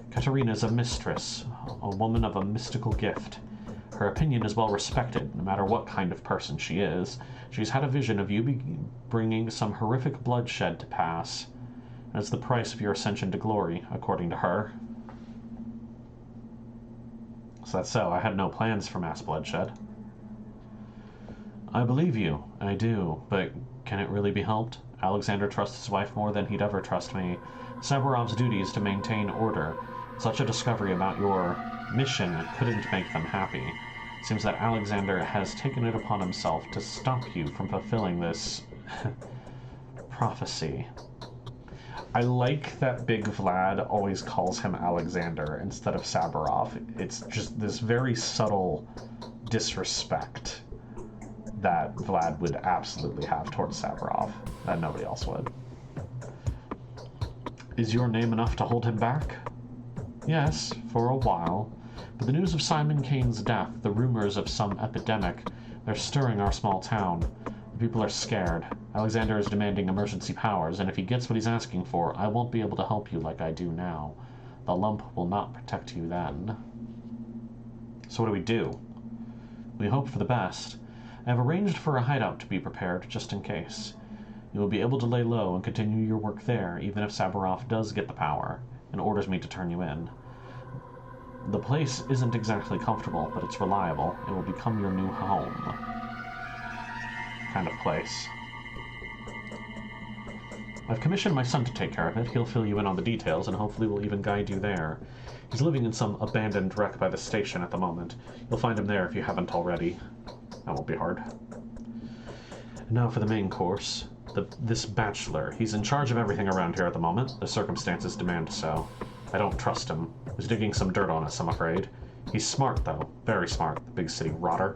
Katerina is a mistress, a woman of a mystical gift. Her opinion is well respected, no matter what kind of person she is. She's had a vision of you bringing some horrific bloodshed to pass, as the price of your ascension to glory, according to her. So that's so. I had no plans for mass bloodshed. I believe you, I do, but can it really be helped? Alexander trusts his wife more than he'd ever trust me. Saburov's duty is to maintain order. Such a discovery about your mission couldn't make them happy. It seems that Alexander has taken it upon himself to stop you from fulfilling this prophecy. I like that Big Vlad always calls him Alexander instead of Saburov. It's just this very subtle disrespect that Vlad would absolutely have towards Saburov, that nobody else would. Is your name enough to hold him back? Yes, for a while. But the news of Simon Kane's death, the rumors of some epidemic, they're stirring our small town. The people are scared. Alexander is demanding emergency powers, and if he gets what he's asking for, I won't be able to help you like I do now. The lump will not protect you then. So what do we do? We hope for the best. I have arranged for a hideout to be prepared, just in case. You will be able to lay low and continue your work there, even if Saburov does get the power, and orders me to turn you in. The place isn't exactly comfortable, but it's reliable. It will become your new home. Kind of place. I've commissioned my son to take care of it. He'll fill you in on the details, and hopefully will even guide you there. He's living in some abandoned wreck by the station at the moment. You'll find him there if you haven't already. That won't be hard. And now for the main course. This bachelor. He's in charge of everything around here at the moment. The circumstances demand so. I don't trust him. He's digging some dirt on us, I'm afraid. He's smart, though. Very smart. The big city rotter.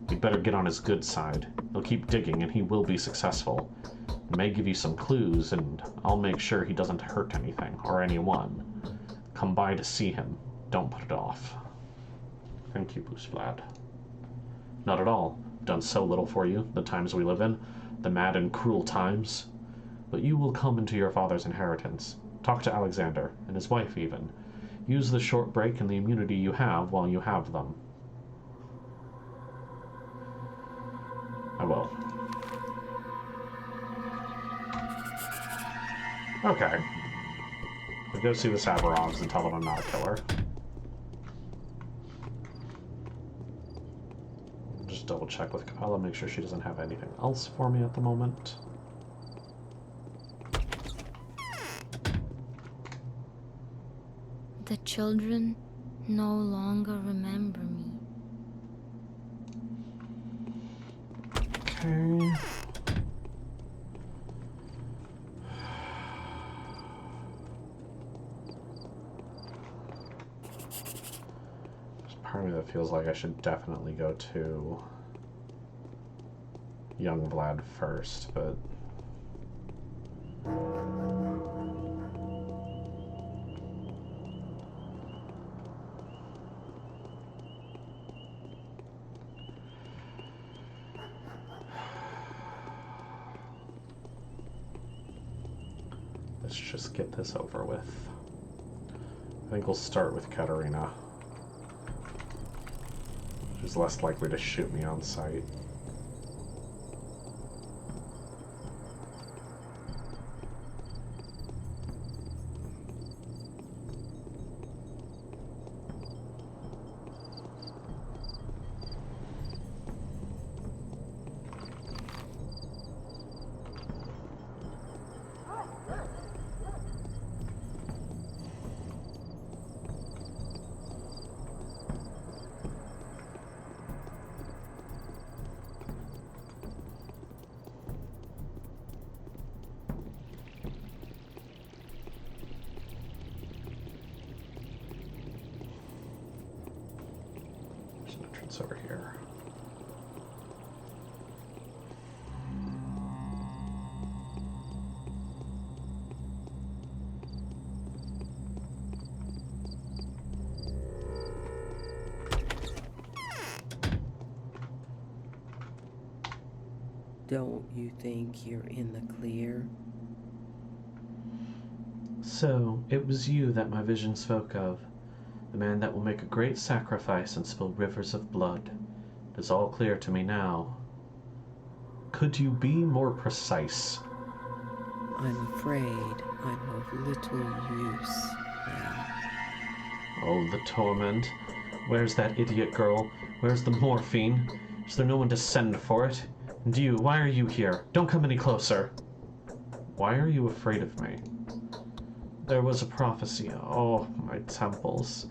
You'd better get on his good side. He'll keep digging, and he will be successful. He may give you some clues, and I'll make sure he doesn't hurt anything, or anyone. Come by to see him. Don't put it off. Thank you, Boost Vlad. Not at all. I've done so little for you, the times we live in. The mad and cruel times. But you will come into your father's inheritance. Talk to Alexander, and his wife even. Use the short break and the immunity you have while you have them. I will. Okay. We'll go see the Saburovs and tell them I'm not a killer. Just double check with Capella, make sure she doesn't have anything else for me at the moment. The children no longer remember me. Okay. There's part of me that feels like I should definitely go to young Vlad first, but let's just get this over with. I think we'll start with Katerina. She's less likely to shoot me on sight. Over here. Don't you think you're in the clear? So, it was you that my vision spoke of. The man that will make a great sacrifice and spill rivers of blood. It is all clear to me now. Could you be more precise? I'm afraid I'm of little use now. Oh, the torment. Where's that idiot girl? Where's the morphine? Is there no one to send for it? And you, why are you here? Don't come any closer. Why are you afraid of me? There was a prophecy. Oh, my temples.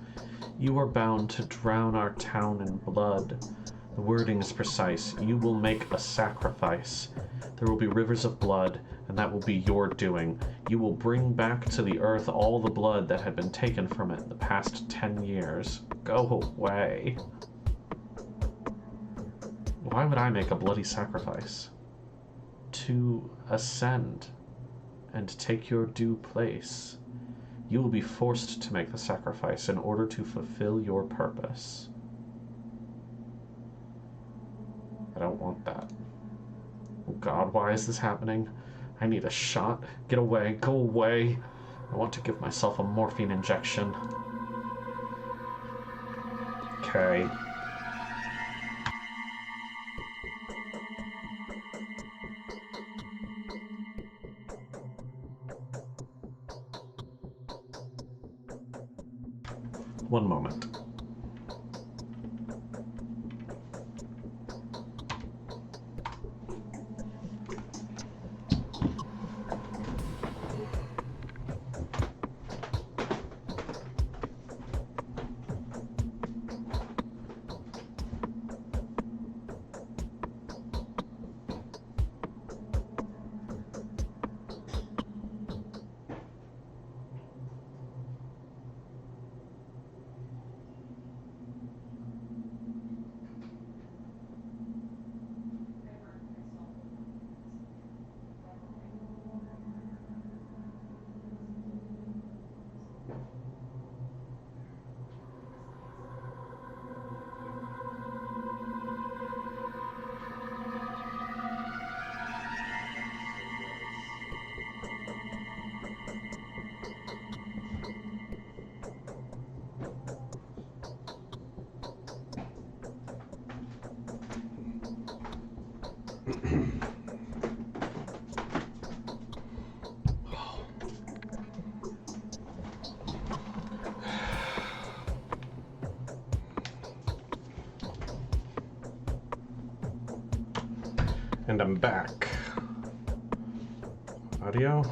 You are bound to drown our town in blood. The wording is precise. You will make a sacrifice. There will be rivers of blood, and that will be your doing. You will bring back to the earth all the blood that had been taken from it in the past 10 years. Go away. Why would I make a bloody sacrifice? To ascend and take your due place. You will be forced to make the sacrifice in order to fulfill your purpose. I don't want that. Oh God, why is this happening? I need a shot. Get away. Go away. I want to give myself a morphine injection. Okay. One moment. And I'm back. Audio.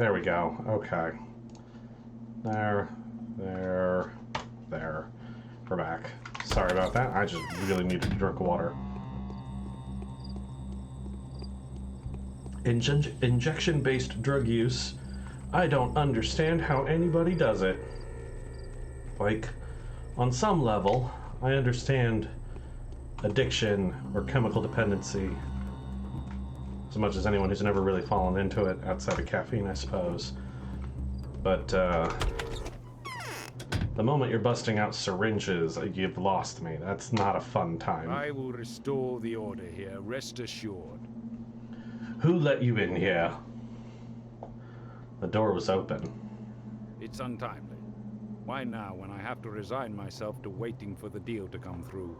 There we go. Okay. There. We're back. Sorry about that. I just really needed to drink water. Injection-based drug use. I don't understand how anybody does it. Like, on some level, I understand addiction or chemical dependency as much as anyone who's never really fallen into it outside of caffeine, I suppose. But, the moment you're busting out syringes, you've lost me. That's not a fun time. I will restore the order here, rest assured. Who let you in here? The door was open. It's untimely. Why now, when I have to resign myself to waiting for the deal to come through?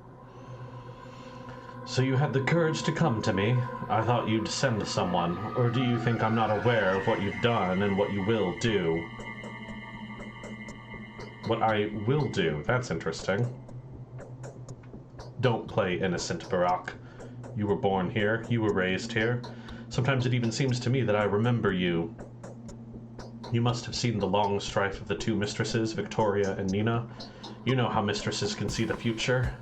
So you had the courage to come to me? I thought you'd send someone. Or do you think I'm not aware of what you've done and what you will do? What I will do, that's interesting. Don't play innocent, Barack. You were born here, you were raised here. Sometimes it even seems to me that I remember you. You must have seen the long strife of the two mistresses, Victoria and Nina. You know how mistresses can see the future.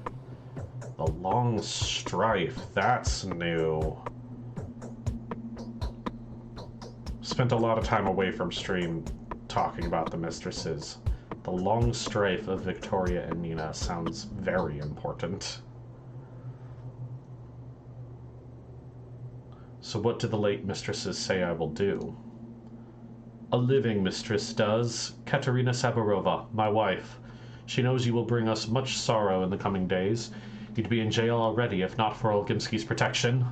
The long strife, that's new. Spent a lot of time away from stream talking about the mistresses. The long strife of Victoria and Nina sounds very important. So what do the late mistresses say I will do? A living mistress does. Katerina Saburova, my wife. She knows you will bring us much sorrow in the coming days. You'd be in jail already if not for Olgimski's protection.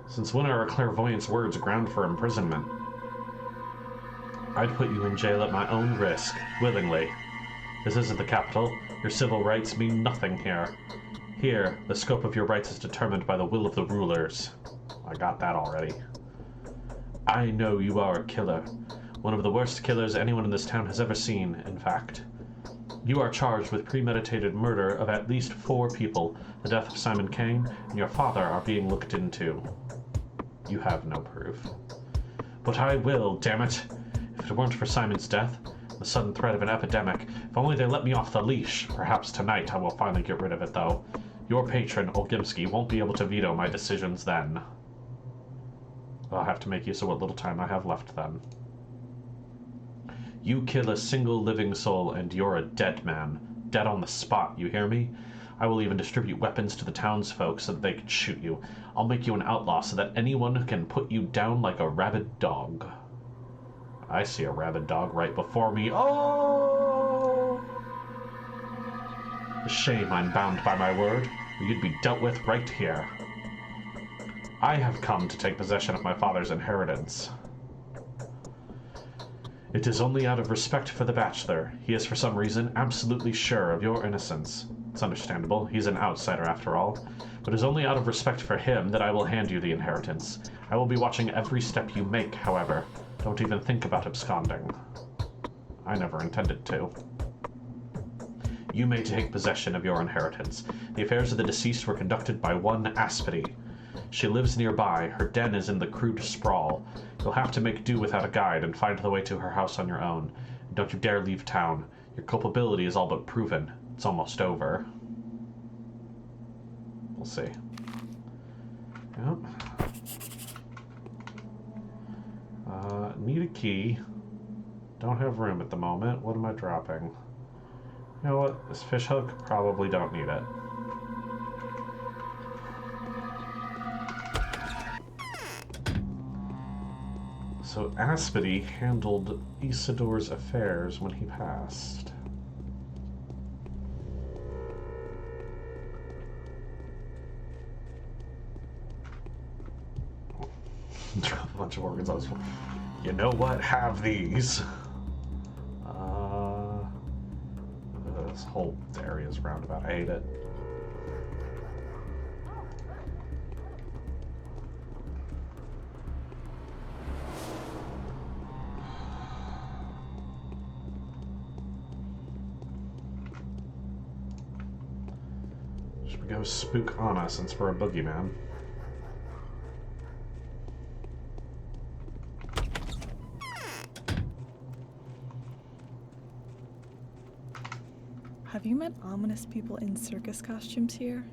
Since when are a clairvoyant's words ground for imprisonment? I'd put you in jail at my own risk, willingly. This isn't the capital. Your civil rights mean nothing here. Here, the scope of your rights is determined by the will of the rulers. I got that already. I know you are a killer. One of the worst killers anyone in this town has ever seen, in fact. You are charged with premeditated murder of at least 4 people. The death of Simon Kane and your father are being looked into. You have no proof. But I will, damn it! If it weren't for Simon's death, the sudden threat of an epidemic, if only they let me off the leash. Perhaps tonight I will finally get rid of it, though. Your patron, Olgimski, won't be able to veto my decisions then. I'll have to make use of what little time I have left then. You kill a single living soul and you're a dead man. Dead on the spot, you hear me? I will even distribute weapons to the townsfolk so that they can shoot you. I'll make you an outlaw so that anyone can put you down like a rabid dog. I see a rabid dog right before me. Oh! Shame I'm bound by my word. You'd be dealt with right here. I have come to take possession of my father's inheritance. It is only out of respect for the bachelor. He is for some reason absolutely sure of your innocence. It's understandable, he's an outsider after all. But it is only out of respect for him that I will hand you the inheritance. I will be watching every step you make, however. Don't even think about absconding. I never intended to. You may take possession of your inheritance. The affairs of the deceased were conducted by one Aspity. She lives nearby. Her den is in the crude sprawl. You'll have to make do without a guide and find the way to her house on your own. And don't you dare leave town. Your culpability is all but proven. It's almost over. We'll see. Yep. Need a key. Don't have room at the moment. What am I dropping? You know what? This fishhook? Probably don't need it. So Aspity handled Isidor's affairs when he passed. Drop a bunch of organs on this one. You know what? Have these. This whole area is roundabout. I hate it. Should we go spook Anna since we're a boogeyman? Have you met ominous people in circus costumes here?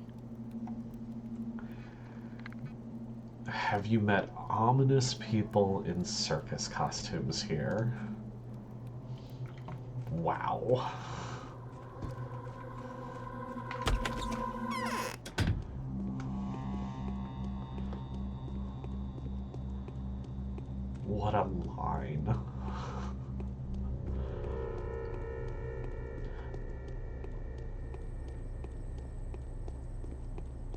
Have you met ominous people in circus costumes here? Wow. What a line.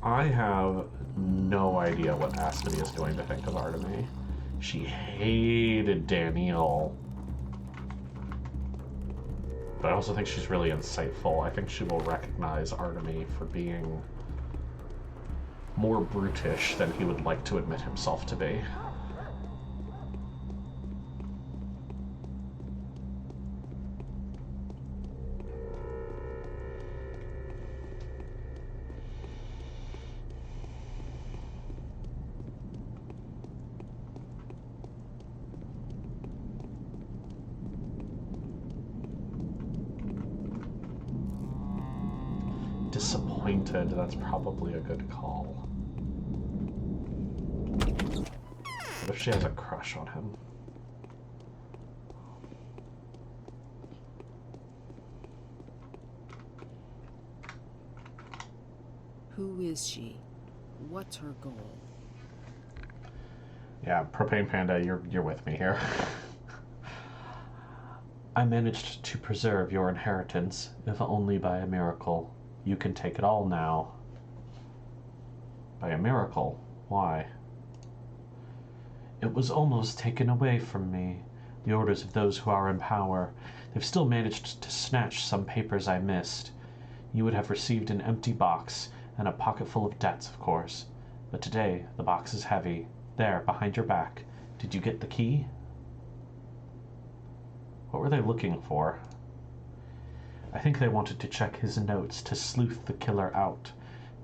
I have no idea what Aspity is going to think of Artemy. She hated Daniil. But I also think she's really insightful. I think she will recognize Artemy for being more brutish than he would like to admit himself to be. Disappointed, that's probably a good call. What if she has a crush on him? Who is she? What's her goal? Yeah, Propane Panda, you're with me here. I managed to preserve your inheritance, if only by a miracle. You can take it all now. By a miracle? Why? It was almost taken away from me. The orders of those who are in power. They've still managed to snatch some papers I missed. You would have received an empty box, and a pocket full of debts, of course. But today, the box is heavy. There, behind your back. Did you get the key? What were they looking for? I think they wanted to check his notes to sleuth the killer out.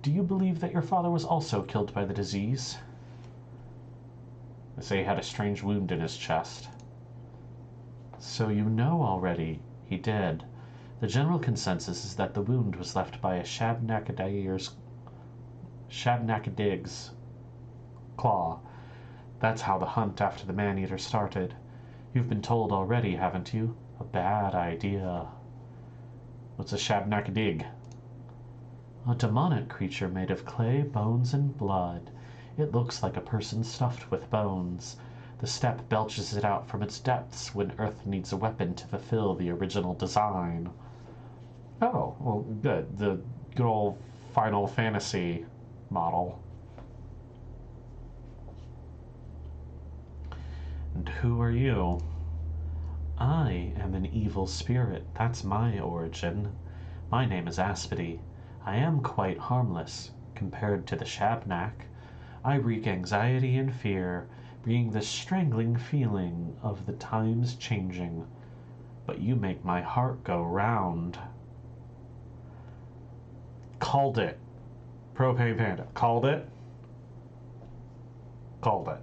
Do you believe that your father was also killed by the disease? They say he had a strange wound in his chest. So you know already. He did. The general consensus is that the wound was left by a Shabnakadig's claw. That's how the hunt after the man-eater started. You've been told already, haven't you? A bad idea. What's a Shabnakadig? A demonic creature made of clay, bones, and blood. It looks like a person stuffed with bones. The steppe belches it out from its depths when Earth needs a weapon to fulfill the original design. Oh, well, good. The good old Final Fantasy model. And who are you? I am an evil spirit. That's my origin. My name is Aspity. I am quite harmless, compared to the Shabnak. I wreak anxiety and fear, bringing the strangling feeling of the times changing. But you make my heart go round. Called it. Propane Panda. Called it. Called it.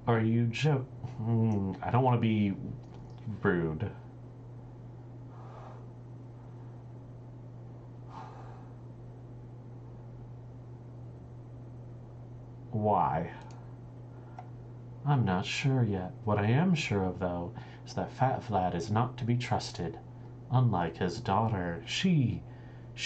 Are you I don't want to be rude. Why? I'm not sure yet. What I am sure of, though, is that Fat Vlad is not to be trusted. Unlike his daughter, she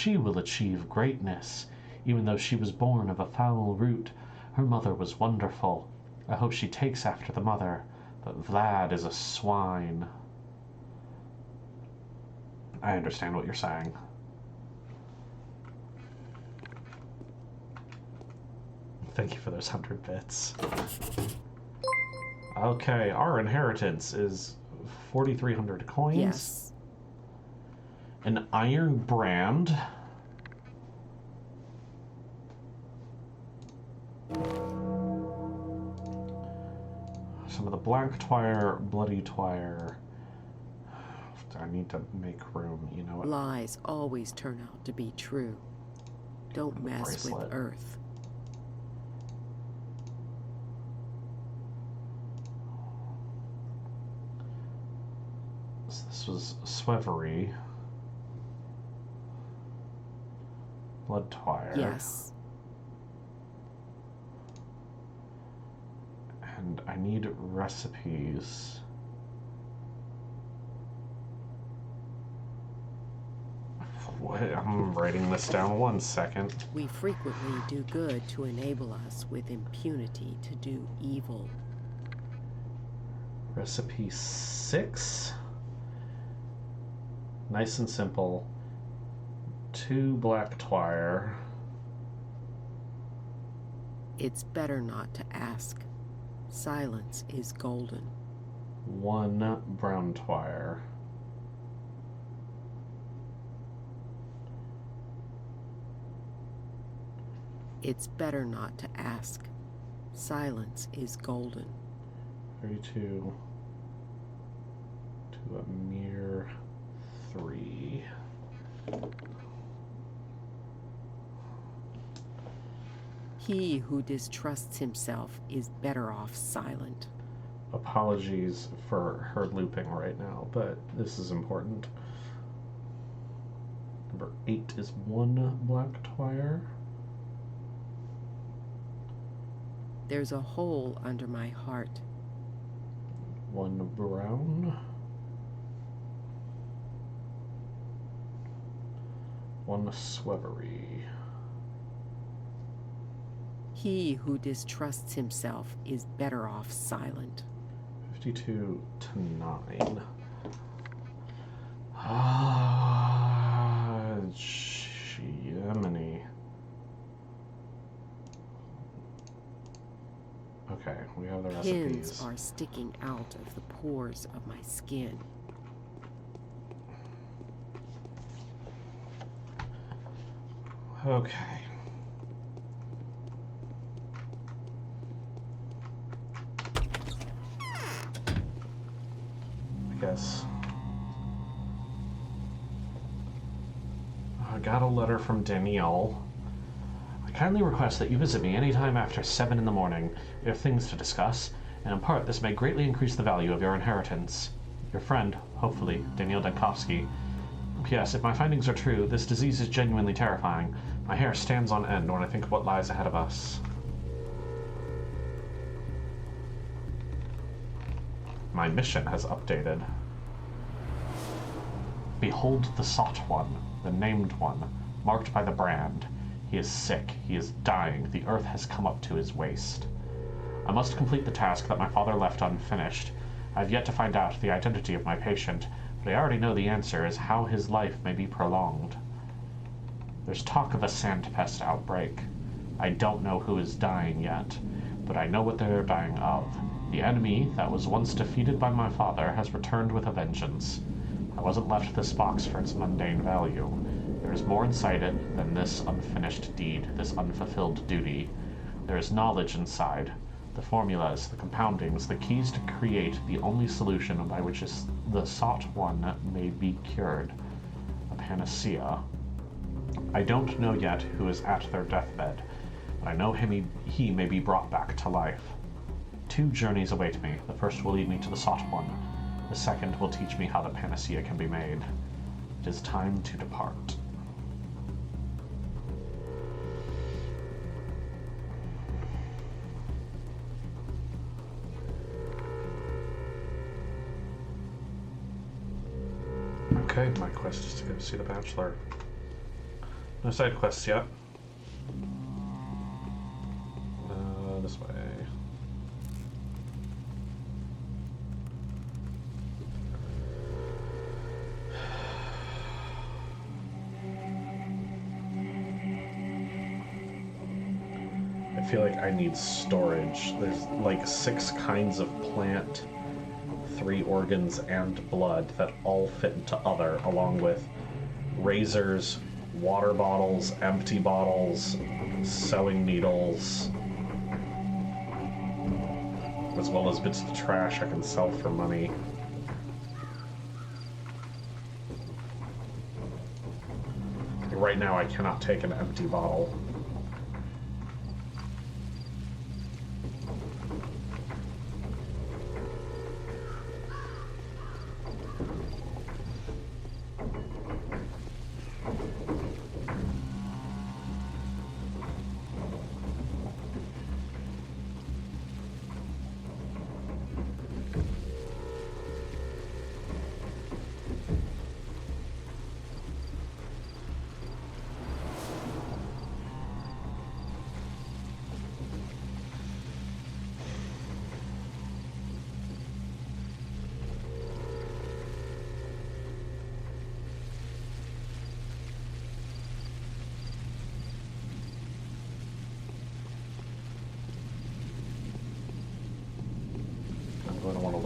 will achieve greatness. Even though she was born of a foul root, her mother was wonderful. I hope she takes after the mother, but Vlad is a swine. I understand what you're saying. Thank you for those 100 bits. Okay, our inheritance is 4,300 coins. Yes. An iron brand. Some of the black twire, bloody twire. I need to make room, you know what? Lies always turn out to be true. Don't mess with Bracelet. Earth. was Swevery. Blood Twire. Yes. And I need recipes. What? I'm writing this down 1 second. We frequently do good to enable us with impunity to do evil. Recipe 6. Nice and simple. 2 black twire. It's better not to ask. Silence is golden. 1 brown twire. It's better not to ask. Silence is golden. 32 to a mere 3. He who distrusts himself is better off silent. Apologies for her looping right now, but this is important. Number 8 is 1 black twire. There's a hole under my heart. 1 brown. 1 Swevery. He who distrusts himself is better off silent. 52 to 9. Jiminy. Okay, we have the recipes. Pins are sticking out of the pores of my skin. Okay. I guess. I got a letter from Daniil. I kindly request that you visit me anytime after 7 in the morning. We have things to discuss, and in part this may greatly increase the value of your inheritance. Your friend, hopefully, Daniil Dankovsky. P.S. If my findings are true, this disease is genuinely terrifying. My hair stands on end when I think of what lies ahead of us. My mission has updated. Behold the sought one, the named one, marked by the brand. He is sick, he is dying, the earth has come up to his waist. I must complete the task that my father left unfinished. I have yet to find out the identity of my patient, but I already know the answer is how his life may be prolonged. There's talk of a sand pest outbreak. I don't know who is dying yet, but I know what they're dying of. The enemy that was once defeated by my father has returned with a vengeance. I wasn't left this box for its mundane value. There is more inside it than this unfinished deed, this unfulfilled duty. There is knowledge inside. The formulas, the compoundings, the keys to create the only solution by which the sought one may be cured. A panacea. I don't know yet who is at their deathbed, but I know he may be brought back to life. 2 journeys await me. The first will lead me to the sought one. The second will teach me how the panacea can be made. It is time to depart. Okay, my quest is to go see the Bachelor. No side quests yet. This way. I feel like I need storage. There's like 6 kinds of plant, 3 organs, and blood that all fit into other, along with razors, water bottles, empty bottles, sewing needles, as well as bits of trash I can sell for money. Right now I cannot take an empty bottle.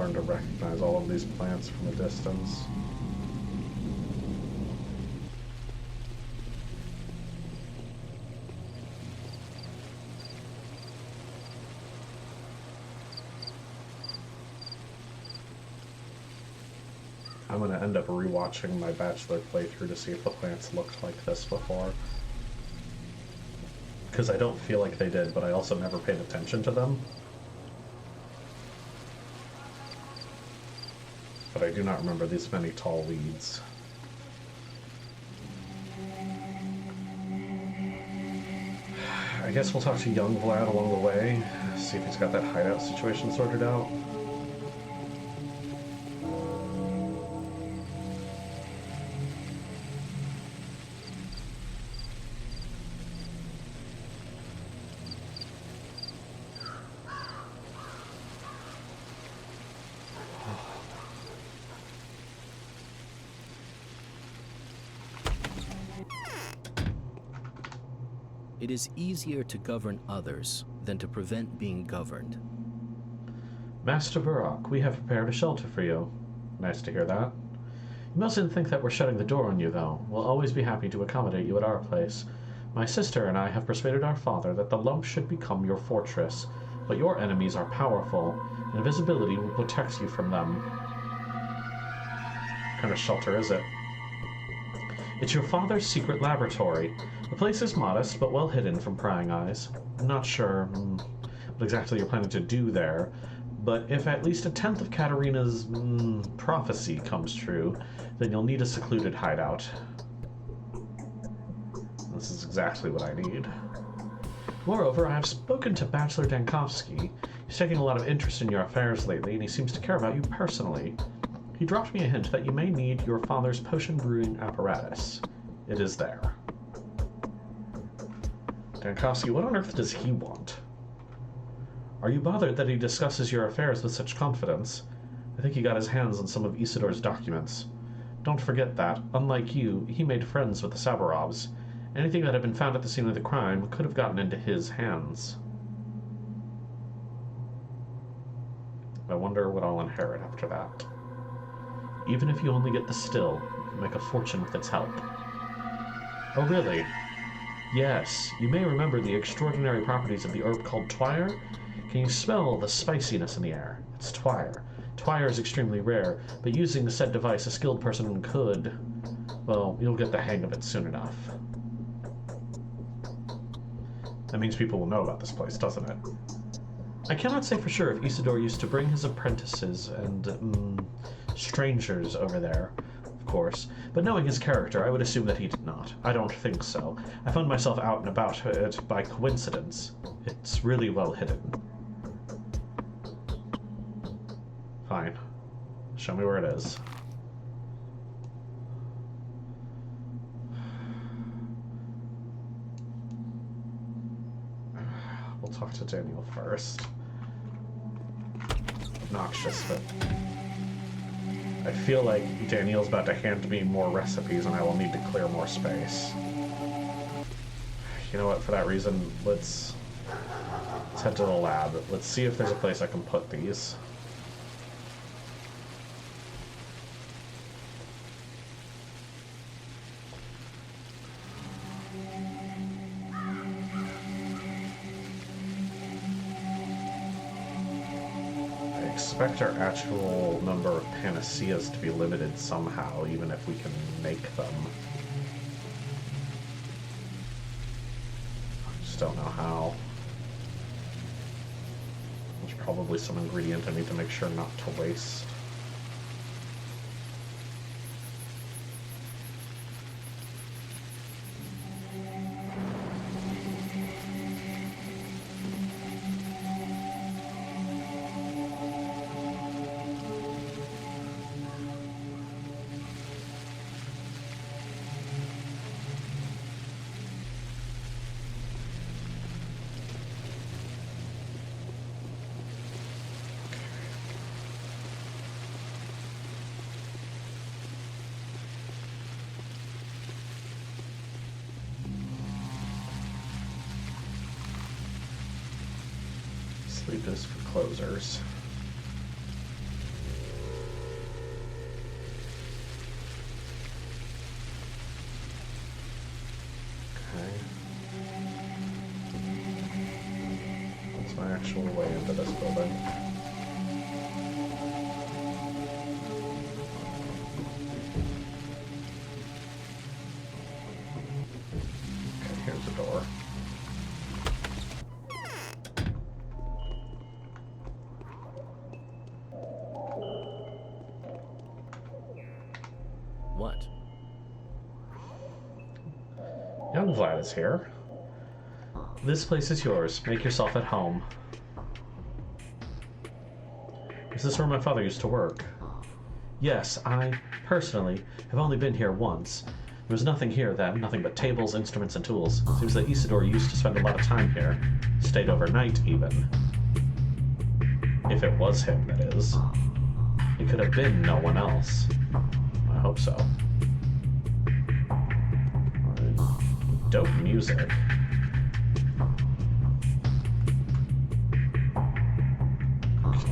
learn to recognize all of these plants from a distance. I'm going to end up rewatching my Bachelor playthrough to see if the plants looked like this before. Because I don't feel like they did, but I also never paid attention to them. But I do not remember these many tall weeds. I guess we'll talk to young Vlad along the way, see if he's got that hideout situation sorted out. It is easier to govern others than to prevent being governed. Master Burrock, we have prepared a shelter for you. Nice to hear that. You mustn't think that we're shutting the door on you, though. We'll always be happy to accommodate you at our place. My sister and I have persuaded our father that the lump should become your fortress, but your enemies are powerful. Invisibility will protect you from them. What kind of shelter is it? It's your father's secret laboratory. The place is modest, but well hidden from prying eyes. I'm not sure what exactly you're planning to do there, but if at least a tenth of Katarina's prophecy comes true, then you'll need a secluded hideout. This is exactly what I need. Moreover, I have spoken to Bachelor Dankovsky. He's taking a lot of interest in your affairs lately, and he seems to care about you personally. He dropped me a hint that you may need your father's potion brewing apparatus. It is there. Dankovsky, what on earth does he want? Are you bothered that he discusses your affairs with such confidence? I think he got his hands on some of Isidor's documents. Don't forget that, unlike you, he made friends with the Sabarovs. Anything that had been found at the scene of the crime could have gotten into his hands. I wonder what I'll inherit after that. Even if you only get the still, you can make a fortune with its help. Oh, really? Yes, you may remember the extraordinary properties of the herb called Twire. Can you smell the spiciness in the air? It's Twire. Twire is extremely rare, but using the said device, a skilled person could... Well, you'll get the hang of it soon enough. That means people will know about this place, doesn't it? I cannot say for sure if Isidore used to bring his apprentices and, strangers over there, of course, but knowing his character, I would assume that he did not. I don't think so. I found myself out and about it by coincidence. It's really well hidden. Fine. Show me where it is. We'll talk to Daniil first. Obnoxious, but I feel like Daniil's about to hand me more recipes and I will need to clear more space. You know what, for that reason, let's head to the lab. Let's see if there's a place I can put these. I expect our actual number of panaceas to be limited somehow, even if we can make them. I just don't know how. There's probably some ingredient I need to make sure not to waste. Sleep is for closers. actual way into this building. Okay, here's the door. What? Young Vlad is here. This place is yours. Make yourself at home. Is this where my father used to work? Yes, I, personally, have only been here once. There was nothing here then, nothing but tables, instruments, and tools. Seems that Isidore used to spend a lot of time here. Stayed overnight, even. If it was him, that is. It could have been no one else. I hope so. Dope music.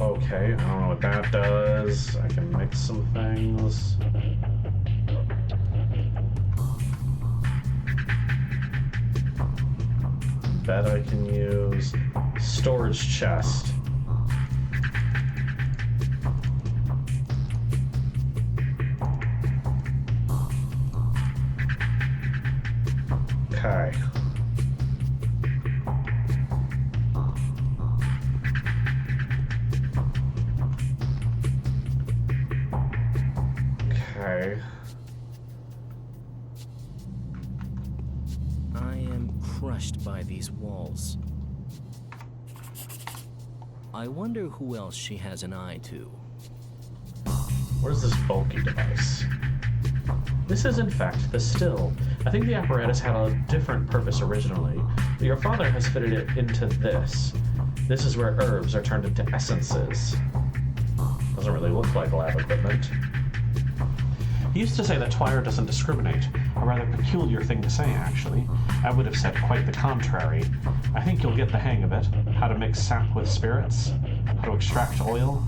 Okay, I don't know what that does. I can mix some things. Bed I can use. Storage chest. Okay. Okay. I am crushed by these walls. I wonder who else she has an eye to. What is this bulky device? This is in fact the still. I think the apparatus had a different purpose originally, but your father has fitted it into this. This is where herbs are turned into essences. Doesn't really look like lab equipment. He used to say that Twire doesn't discriminate. A rather peculiar thing to say, actually. I would have said quite the contrary. I think you'll get the hang of it. How to mix sap with spirits, how to extract oil,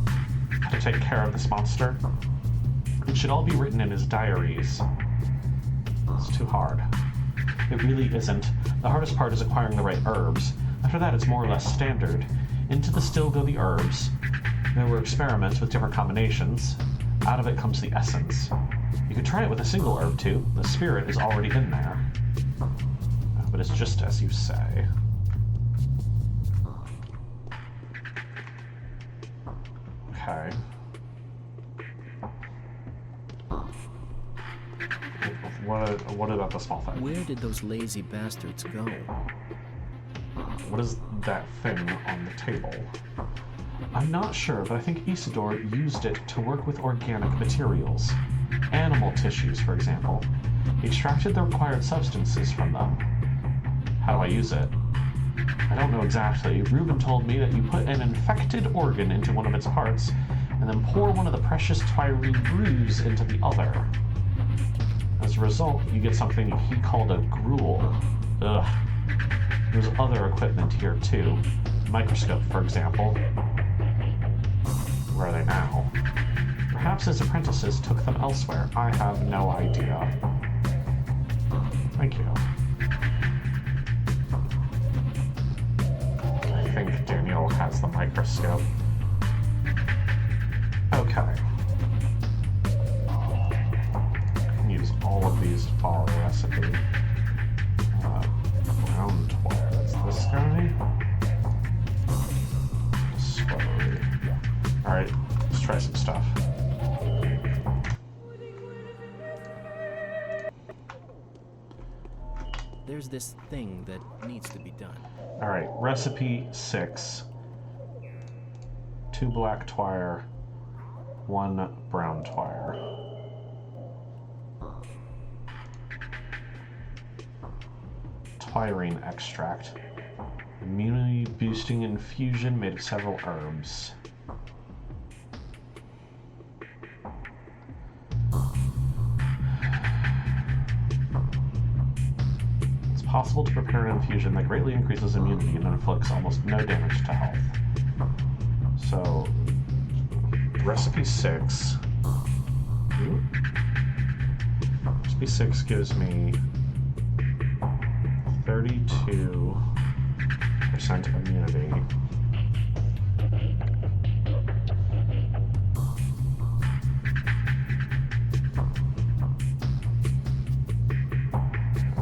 how to take care of this monster. It should all be written in his diaries. It's too hard. It really isn't. The hardest part is acquiring the right herbs. After that, it's more or less standard. Into the still go the herbs. There were experiments with different combinations. Out of it comes the essence. You could try it with a single herb too. The spirit is already in there. But it's just as you say. Okay. What about the small thing? Where did those lazy bastards go? What is that thing on the table? I'm not sure, but I think Isidore used it to work with organic materials. Animal tissues, for example. He extracted the required substances from them. How do I use it? I don't know exactly. Reuben told me that you put an infected organ into one of its parts, and then pour one of the precious Twyrene brews into the other. As a result, you get something he called a gruel. Ugh. There's other equipment here, too. Microscope, for example. Where are they now? Perhaps his apprentices took them elsewhere. I have no idea. Thank you. I think Daniil has the microscope. Okay. I can use all of these to follow the recipe. Brown Twire, that's this guy. Slowly. Alright, let's try some stuff. There's this thing that needs to be done. Alright, recipe 6. 2 black Twire, 1 brown Twire. Twyrene extract. Immunity boosting infusion made of several herbs. It's possible to prepare an infusion that greatly increases immunity and inflicts almost no damage to health. So, recipe 6. Ooh. Recipe 6 gives me 32% immunity.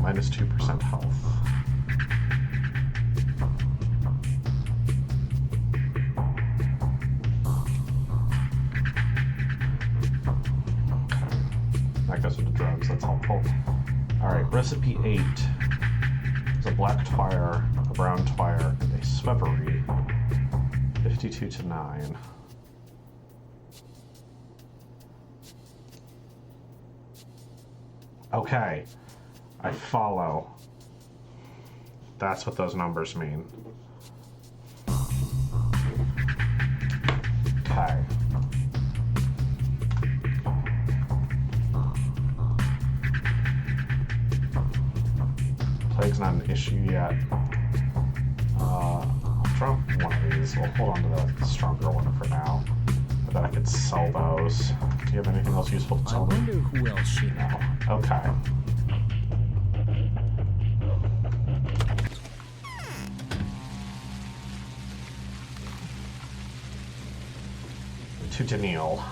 Minus 2% health. Okay. That goes with the drugs, that's helpful. Alright, recipe 8 is a black twire, a brown twire, and a swevery. 52 to 9. Okay. I follow. That's what those numbers mean. Okay. Plague's not an issue yet. I'll drop one of these. We'll hold on to the stronger one for now. I bet I could sell those. Do you have anything else useful to sell? I wonder who else should know. Okay. To Daniil.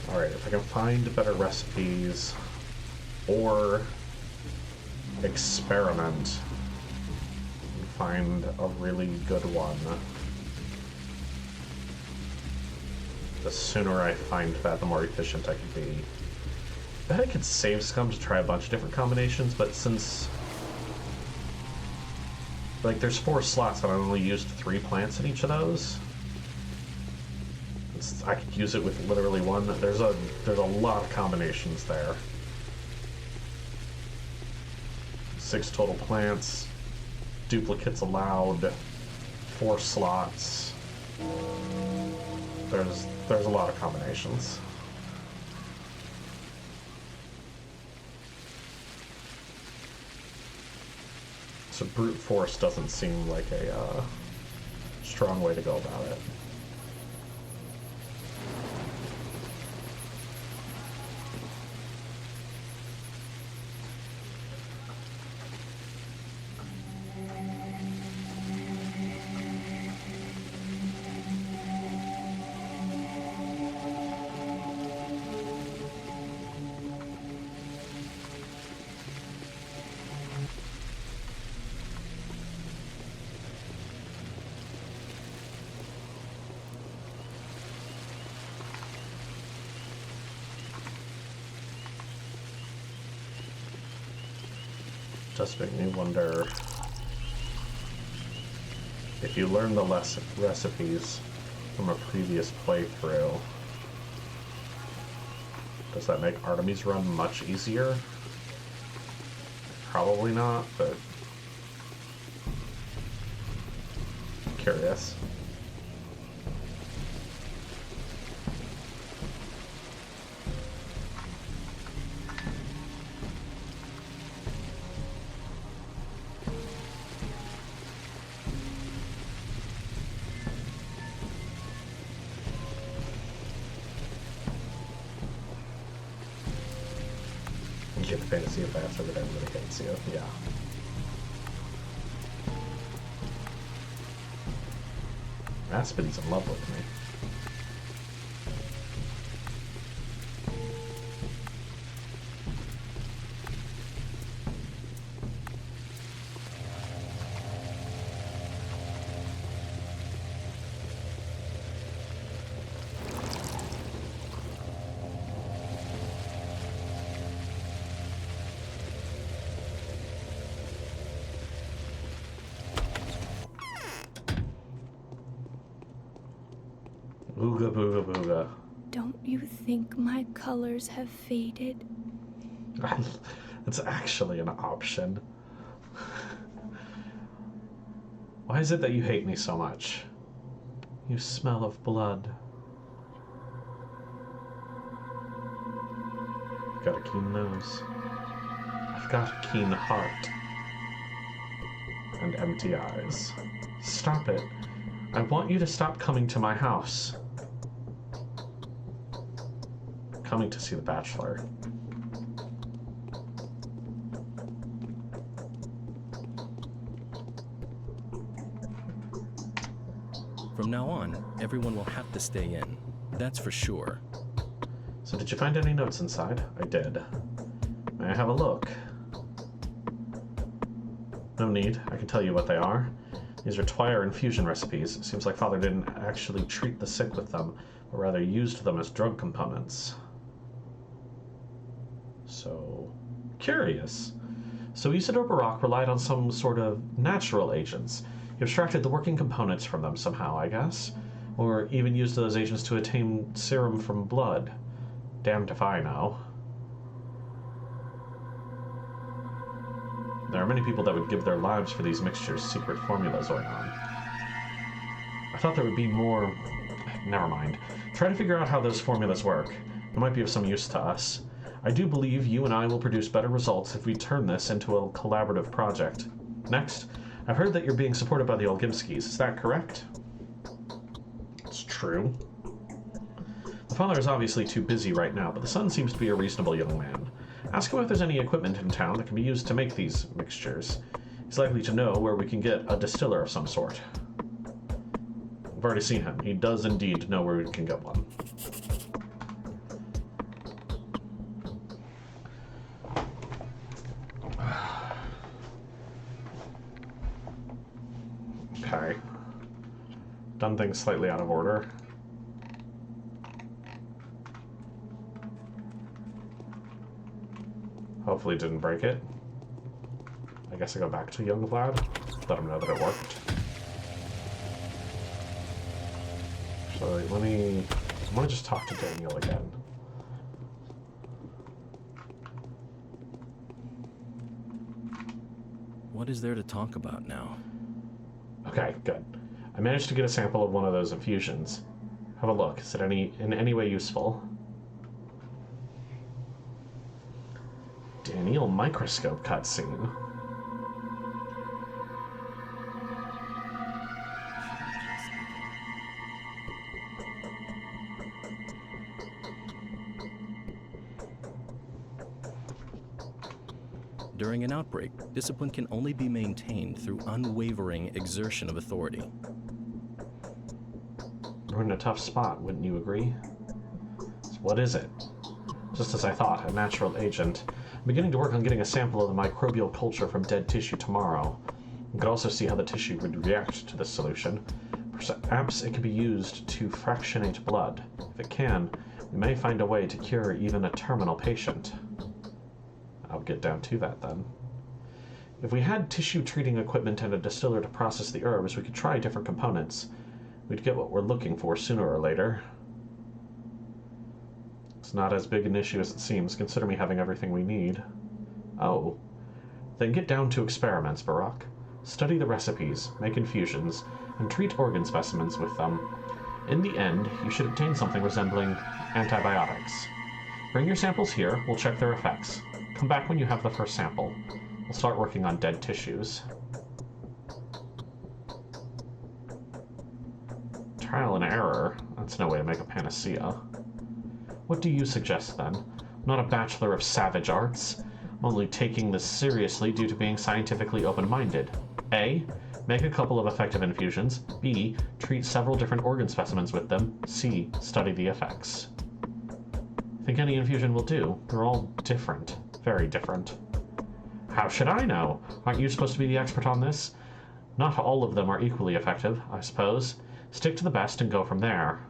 Alright, if I can find better recipes or experiment and find a really good one, the sooner I find that, the more efficient I could be. I bet I could save scum to try a bunch of different combinations, but since like there's 4 slots and I only used 3 plants in each of those, I could use it with literally 1. There's a lot of combinations there. 6 total plants, duplicates allowed, 4 slots. There's a lot of combinations. So brute force doesn't seem like a strong way to go about it. Just make me wonder if you learn the recipes from a previous playthrough, does that make Artemis run much easier? Probably not, but I'm curious. Get the fantasy of that so that everybody hates you. Yeah. Aspen's in love with me. Booga booga booga. Don't you think my colors have faded? It's actually an option. Why is it that you hate me so much? You smell of blood. I've got a keen nose. I've got a keen heart. And empty eyes. Stop it. I want you to stop coming to my house. Coming to see The Bachelor. From now on, everyone will have to stay in. That's for sure. So did you find any notes inside? I did. May I have a look? No need. I can tell you what they are. These are Twire infusion recipes. Seems like Father didn't actually treat the sick with them, but rather used them as drug components. So, curious. So Isidore Barak relied on some sort of natural agents. He abstracted the working components from them somehow, I guess. Or even used those agents to attain serum from blood. Damned if I know. There are many people that would give their lives for these mixtures' secret formulas going on. I thought there would be more... Never mind. Try to figure out how those formulas work. It might be of some use to us. I do believe you and I will produce better results if we turn this into a collaborative project. Next, I've heard that you're being supported by the Olgimskis. Is that correct? It's true. The father is obviously too busy right now, but the son seems to be a reasonable young man. Ask him if there's any equipment in town that can be used to make these mixtures. He's likely to know where we can get a distiller of some sort. I've already seen him. He does indeed know where we can get one. Okay. Done things slightly out of order. Hopefully didn't break it. I guess I go back to young Vlad. Let him know that it worked. So I'm gonna just talk to Daniil again. What is there to talk about now? Okay, good. I managed to get a sample of one of those infusions. Have a look. Is it in any way useful? Daniil microscope cutscene. During an outbreak, discipline can only be maintained through unwavering exertion of authority. We're in a tough spot, wouldn't you agree? So what is it? Just as I thought, a natural agent. I'm beginning to work on getting a sample of the microbial culture from dead tissue tomorrow. We could also see how the tissue would react to this solution. Perhaps it could be used to fractionate blood. If it can, we may find a way to cure even a terminal patient. I'll get down to that then. If we had tissue treating equipment and a distiller to process the herbs, we could try different components. We'd get what we're looking for sooner or later. It's not as big an issue as it seems, consider me having everything we need. Oh. Then get down to experiments, Barak. Study the recipes, make infusions, and treat organ specimens with them. In the end, you should obtain something resembling antibiotics. Bring your samples here, we'll check their effects. Come back when you have the first sample. We'll start working on dead tissues. Trial and error? That's no way to make a panacea. What do you suggest, then? I'm not a bachelor of savage arts. I'm only taking this seriously due to being scientifically open-minded. A. Make a couple of effective infusions. B. Treat several different organ specimens with them. C. Study the effects. I think any infusion will do. They're all different. Very different. How should I know? Aren't you supposed to be the expert on this? Not all of them are equally effective, I suppose. Stick to the best and go from there.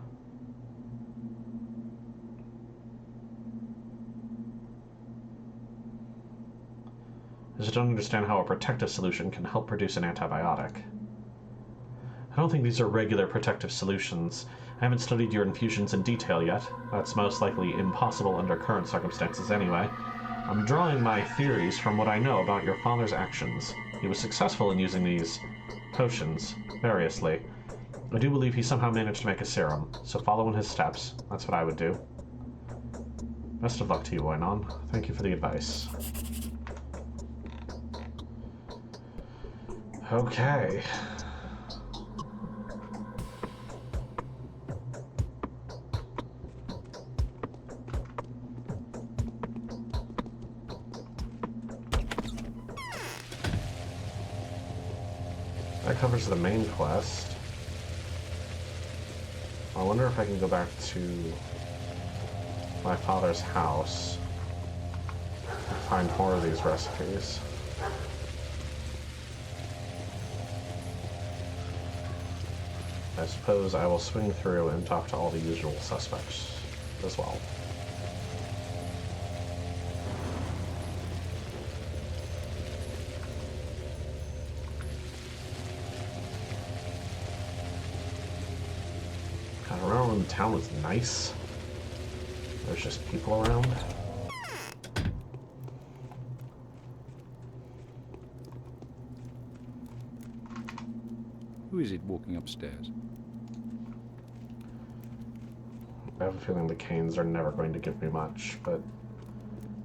I just don't understand how a protective solution can help produce an antibiotic. I don't think these are regular protective solutions. I haven't studied your infusions in detail yet. That's most likely impossible under current circumstances anyway. I'm drawing my theories from what I know about your father's actions. He was successful in using these potions, variously. I do believe he somehow managed to make a serum, so follow in his steps. That's what I would do. Best of luck to you, Oinon. Thank you for the advice. Okay. That covers the main quest. I wonder if I can go back to my father's house and find more of these recipes. I suppose I will swing through and talk to all the usual suspects as well. I remember when the town was nice. There's just people around. Who is it walking upstairs? I have a feeling the Canes are never going to give me much, but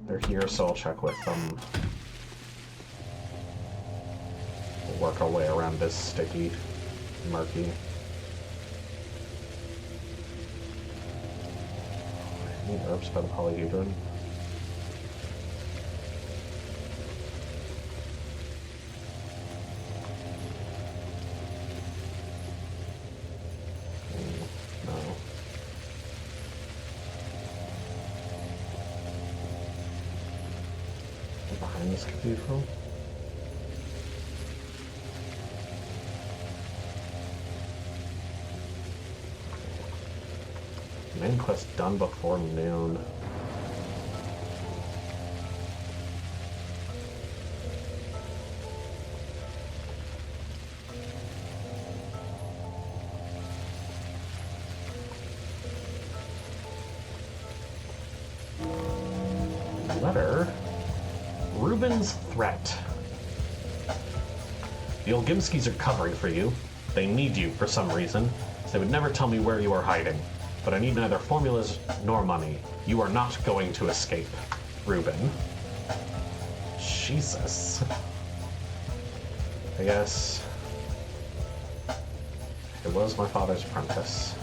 they're here, so I'll check with them. We'll work our way around this sticky, murky. Any herbs by the polyhedron? No. Behind this cathedral? Main quest done before noon. Letter. Reuben's threat. The Olgimskis are covering for you. They need you for some reason. They would never tell me where you are hiding. But I need neither formulas nor money. You are not going to escape, Reuben. Jesus. I guess it was my father's apprentice.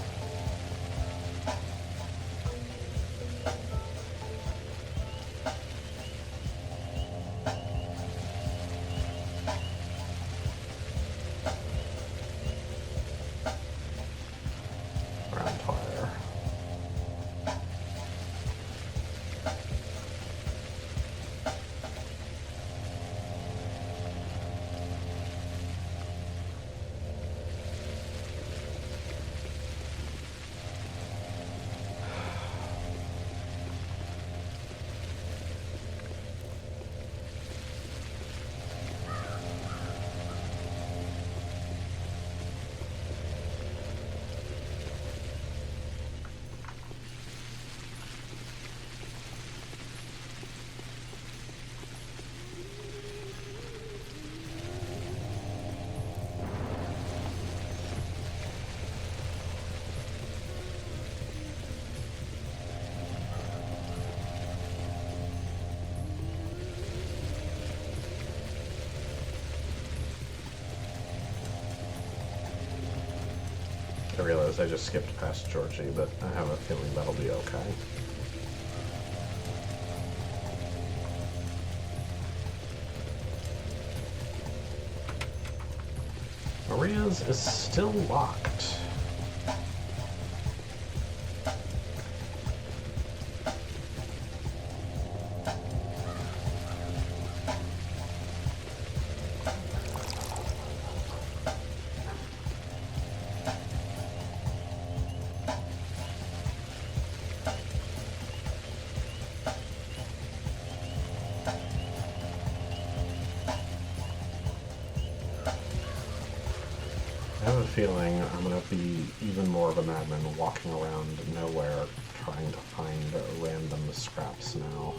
I realize I just skipped past Georgie, but I have a feeling that'll be okay. Maria's is still locked. I have a feeling I'm going to be even more of a madman walking around nowhere trying to find random scraps now.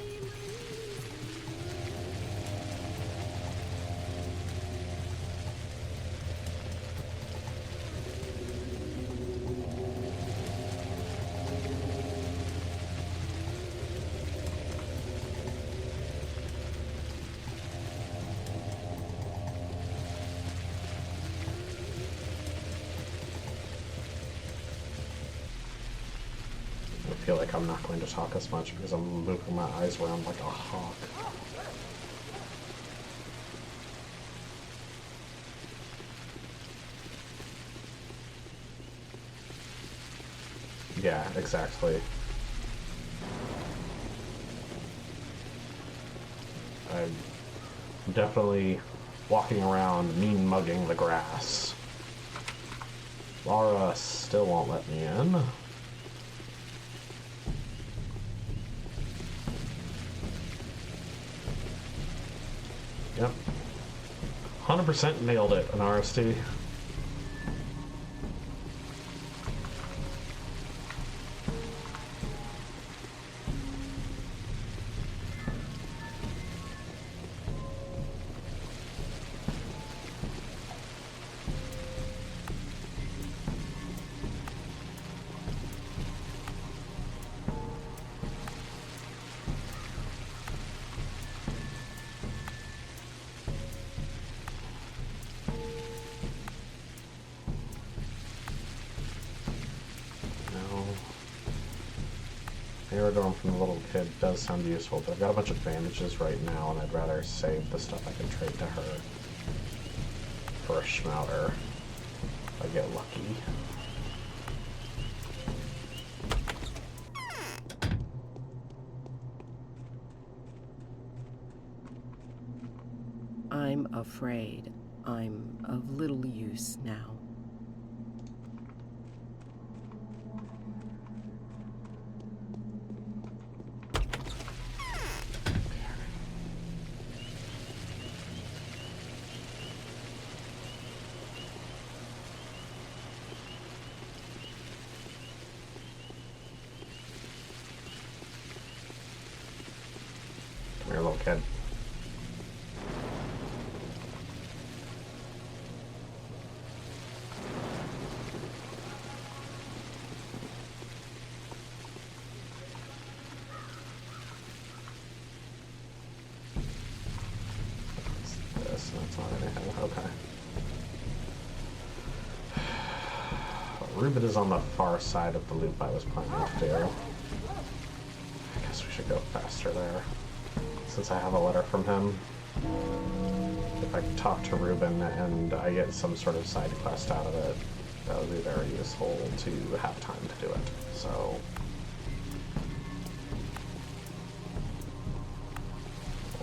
I feel like I'm not going to talk as much because I'm moving my eyes around like a hawk. Yeah, exactly. I'm definitely walking around mean mugging the grass. Laura still won't let me in. Yep. 100% nailed it, an RST. Aerodrome from the little kid does sound useful, but I've got a bunch of bandages right now, and I'd rather save the stuff I can trade to her for a schmouter if I get lucky. I'm afraid I'm of little use now. Come here, little kid. What's this? That's not anything. Okay. Reuben is on the far side of the loop I was planning to do. I guess we should go faster there, since I have a letter from him. If I talk to Reuben and I get some sort of side quest out of it, that would be very useful to have time to do it. So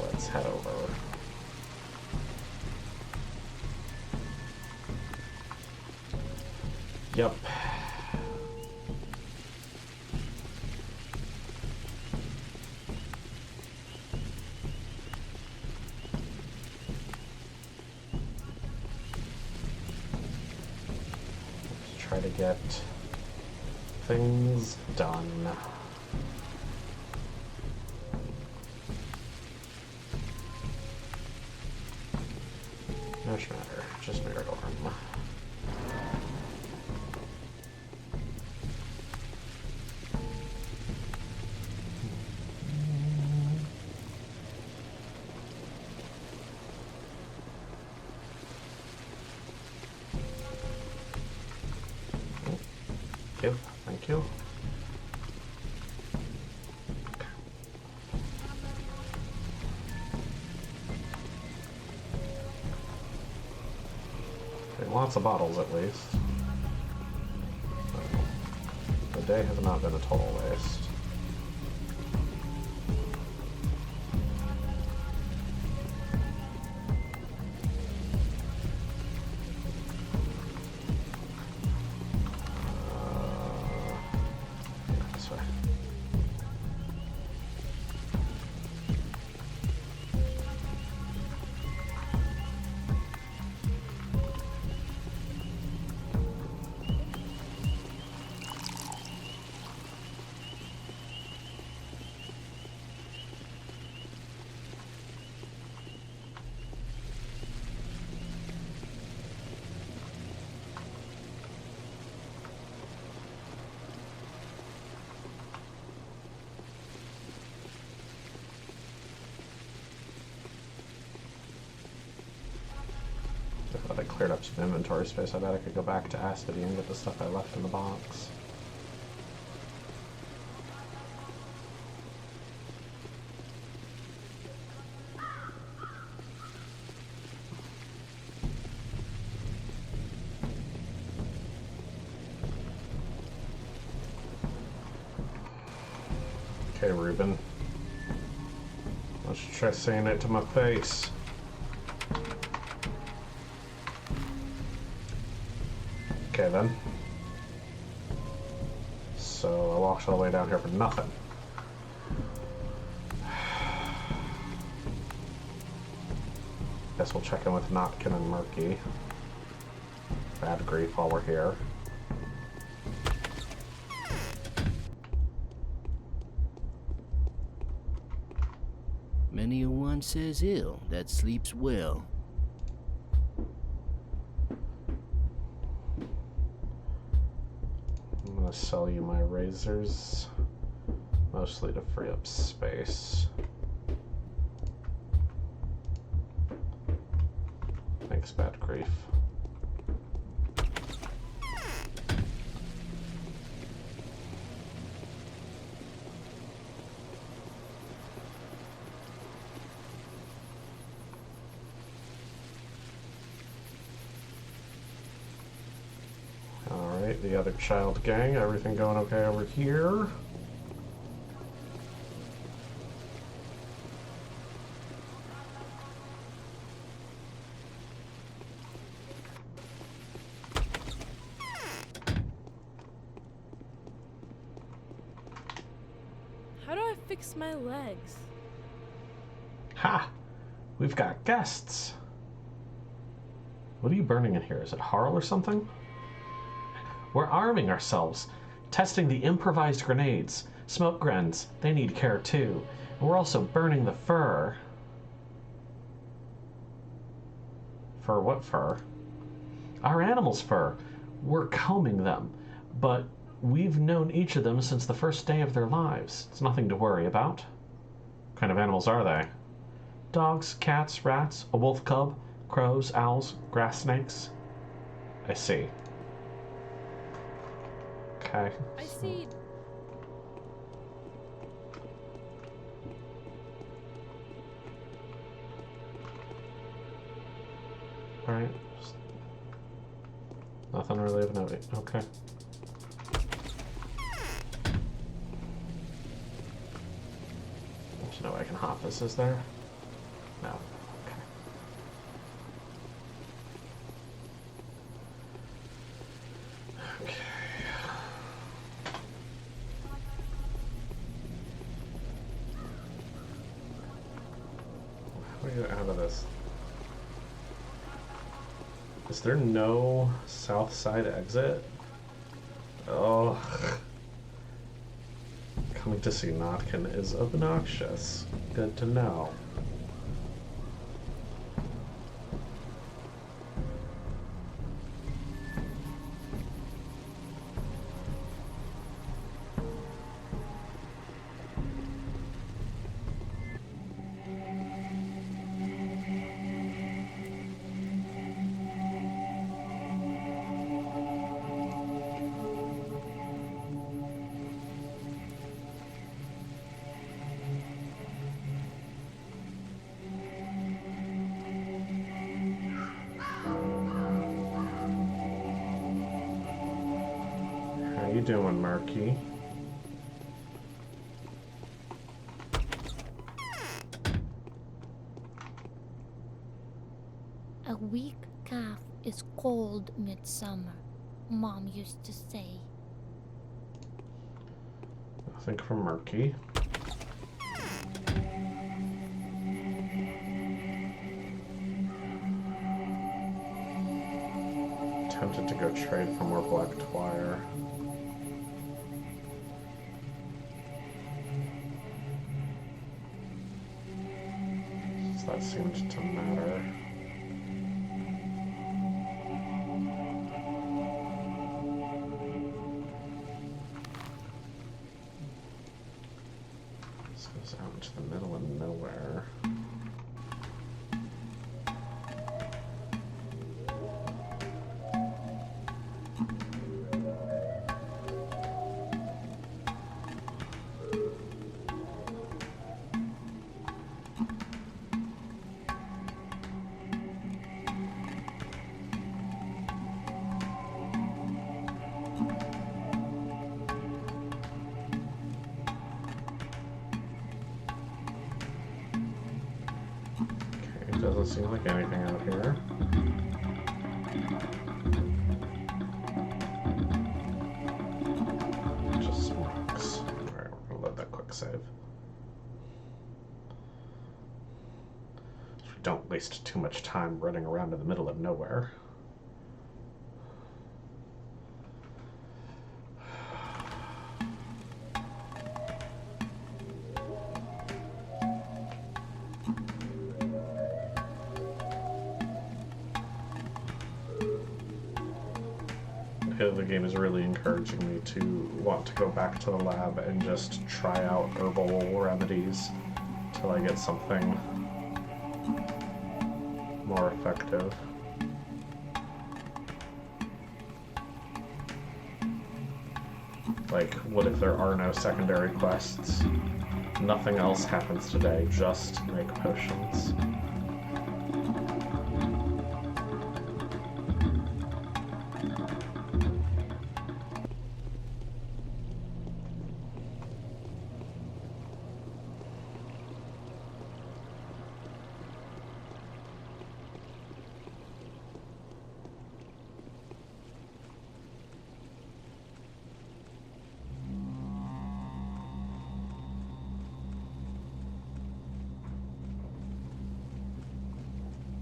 let's head over. Yep. Let's try to get things done. No matter, just mirrored arm. Thank you. Okay, lots of bottles at least. The day has not been a total waste. If I cleared up some inventory space, I bet I could go back to Aspity and get the stuff I left in the box. Okay, Ruben. Let's try saying it to my face. Okay then. So I walked all the way down here for nothing. Guess we'll check in with Notkin and Murky. Bad grief while we're here. Many a one says ill that sleeps well. I'm gonna sell you my razors, mostly to free up space. Thanks, bad grief. Alright, the other child gang, everything going okay over here? How do I fix my legs? Ha! We've got guests! What are you burning in here? Is it Harl or something? We're arming ourselves, testing the improvised grenades. Smoke grens, they need care too. And we're also burning the fur. Fur what fur? Our animals' fur. We're combing them, but we've known each of them since the first day of their lives. It's nothing to worry about. What kind of animals are they? Dogs, cats, rats, a wolf cub, crows, owls, grass snakes. I see. Okay. I see. Alright. Nothing really of note. Okay. There's no way I can hop this, is there? No. Okay. Okay. How do we get out of this? Is there no south side exit? Oh. Coming to see Notkin is obnoxious. Good to know. How you doing, Murky? A weak calf is cold midsummer, Mom used to say. Nothing from Murky. Tempted to go trade for more black twire. So that seemed to matter. This goes out into the middle of nowhere. Doesn't seem like anything out here. Just rocks. Alright, we're gonna let that quick save. So we don't waste too much time running around in the middle of nowhere. The game is really encouraging me to want to go back to the lab and just try out herbal remedies till I get something more effective. Like, what if there are no secondary quests? Nothing else happens today, just make potions.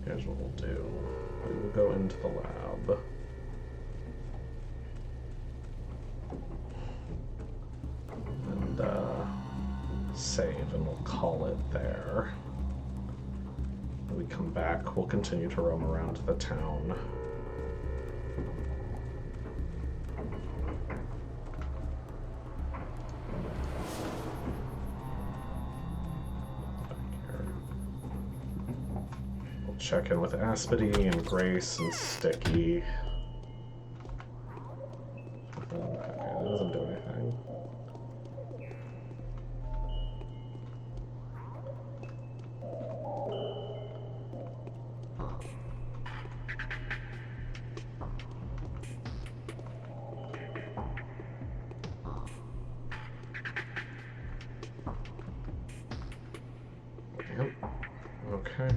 Here's what we'll do. We will go into the lab. And save, and we'll call it there. When we come back, we'll continue to roam around the town. Check in with Aspity and Grace and Sticky. Okay, that doesn't do anything. Yep. Okay.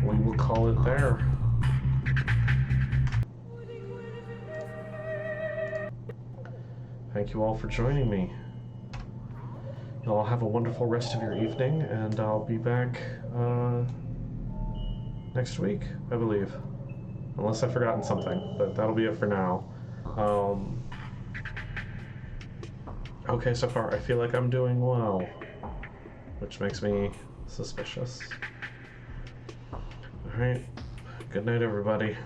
We will call it there. Thank you all for joining me. You all have a wonderful rest of your evening, and I'll be back next week, I believe. Unless I've forgotten something, but that'll be it for now. Okay, so far I feel like I'm doing well, which makes me suspicious. Alright, good night everybody.